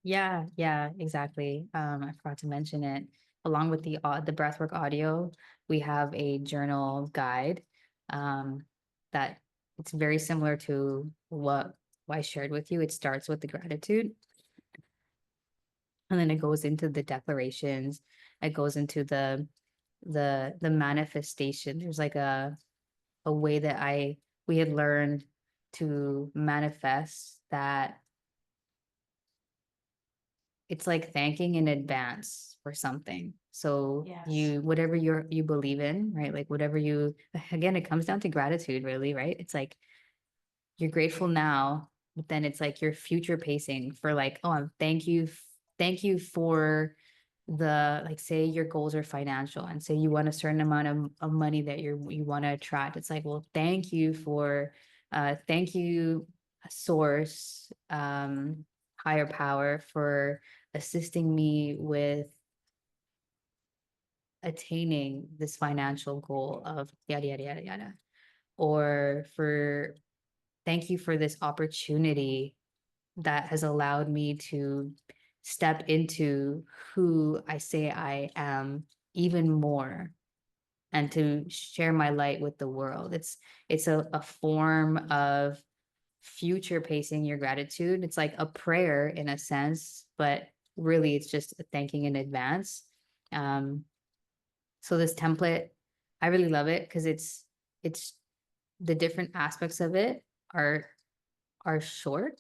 Yeah, yeah, exactly. I forgot to mention it. Along with the breathwork audio, we have a journal guide, um, that it's very similar to what I shared with you. It starts with the gratitude, and then it goes into the declarations. It goes into the manifestation. There's like a way that we had learned to manifest that. It's like thanking in advance for something. So Yes. whatever you believe in, right? Like whatever again, it comes down to gratitude, really, right? It's like you're grateful now, but then it's like your future pacing for like, oh, thank you for like say your goals are financial and say you want a certain amount of money that you want to attract. It's like, well, thank you, source, higher power, for assisting me with attaining this financial goal of yada yada yada yada. Or for thank you for this opportunity that has allowed me to step into who I say I am even more, and to share my light with the world. It's a form of future pacing your gratitude. It's like a prayer in a sense, but really it's just a thanking in advance. Um, so this template, I really love it because it's the different aspects of it are short,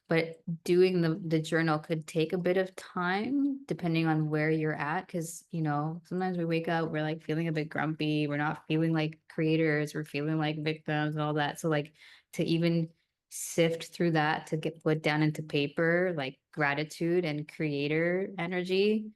but doing the journal could take a bit of time depending on where you're at. Because sometimes we wake up, we're like feeling a bit grumpy, we're not feeling like creators, we're feeling like victims and all that. So like to even sift through that, to get put down into paper, like gratitude and creator energy,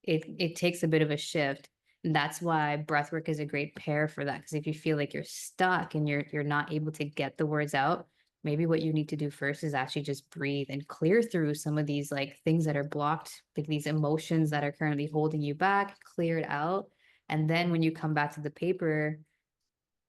it takes a bit of a shift. And that's why breathwork is a great pair for that. Because if you feel like you're stuck and you're not able to get the words out, maybe what you need to do first is actually just breathe and clear through some of these like things that are blocked, like these emotions that are currently holding you back, clear it out. And then when you come back to the paper,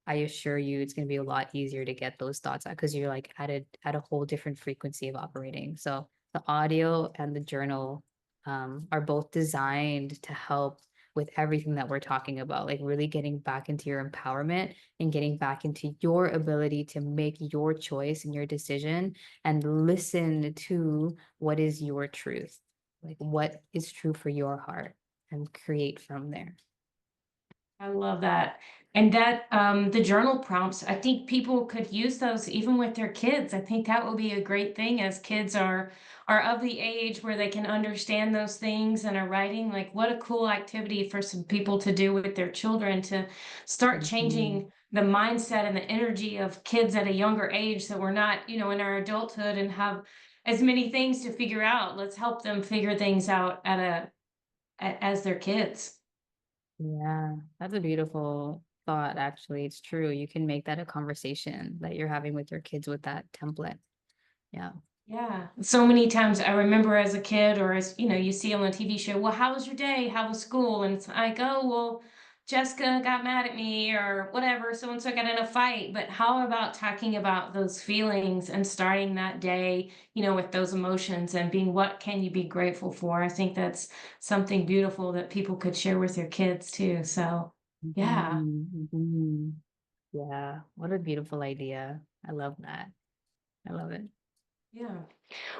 I assure you it's going to be a lot easier to get those thoughts out because you're like at a whole different frequency of operating. So the audio and the journal are both designed to help with everything that we're talking about, like really getting back into your empowerment and getting back into your ability to make your choice and your decision and listen to what is your truth, like what is true for your heart, and create from there. I love that. And that the journal prompts, I think people could use those even with their kids. I think that will be a great thing as kids are of the age where they can understand those things and are writing. Like what a cool activity for some people to do with their children to start Mhm. changing the mindset and the energy of kids at a younger age so we're not, in our adulthood and have as many things to figure out. Let's help them figure things out as their kids. Yeah, that's a beautiful thought, actually. It's true. You can make that a conversation that you're having with your kids with that template. Yeah. Yeah. So many times I remember as a kid or as, you see on a TV show, well, how was your day? How was school? And it's like, oh, well, Jessica got mad at me or whatever. So and so got in a fight. But how about talking about those feelings and starting that day, with those emotions and being what can you be grateful for? I think that's something beautiful that people could share with their kids too. So, yeah. Mhm, mhm. Yeah. What a beautiful idea. I love that. I love it. Yeah.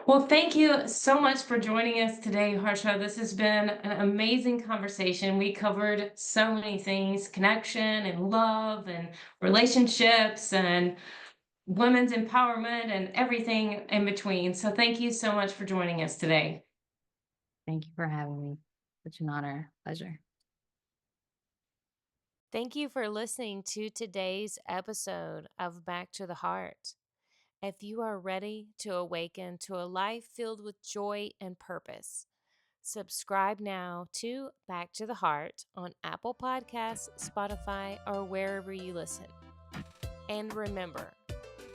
Well, thank you so much for joining us today, Harsha. This has been an amazing conversation. We covered so many things: connection and love and relationships and women's empowerment and everything in between. So, thank you so much for joining us today. Thank you for having me. Such an honor. Pleasure. Thank you for listening to today's episode of Back to the Heart. If you are ready to awaken to a life filled with joy and purpose, subscribe now to Back to the Heart on Apple Podcasts, Spotify, or wherever you listen. And remember,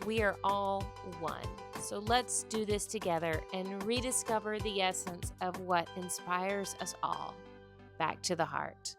we are all one. So let's do this together and rediscover the essence of what inspires us all. Back to the Heart.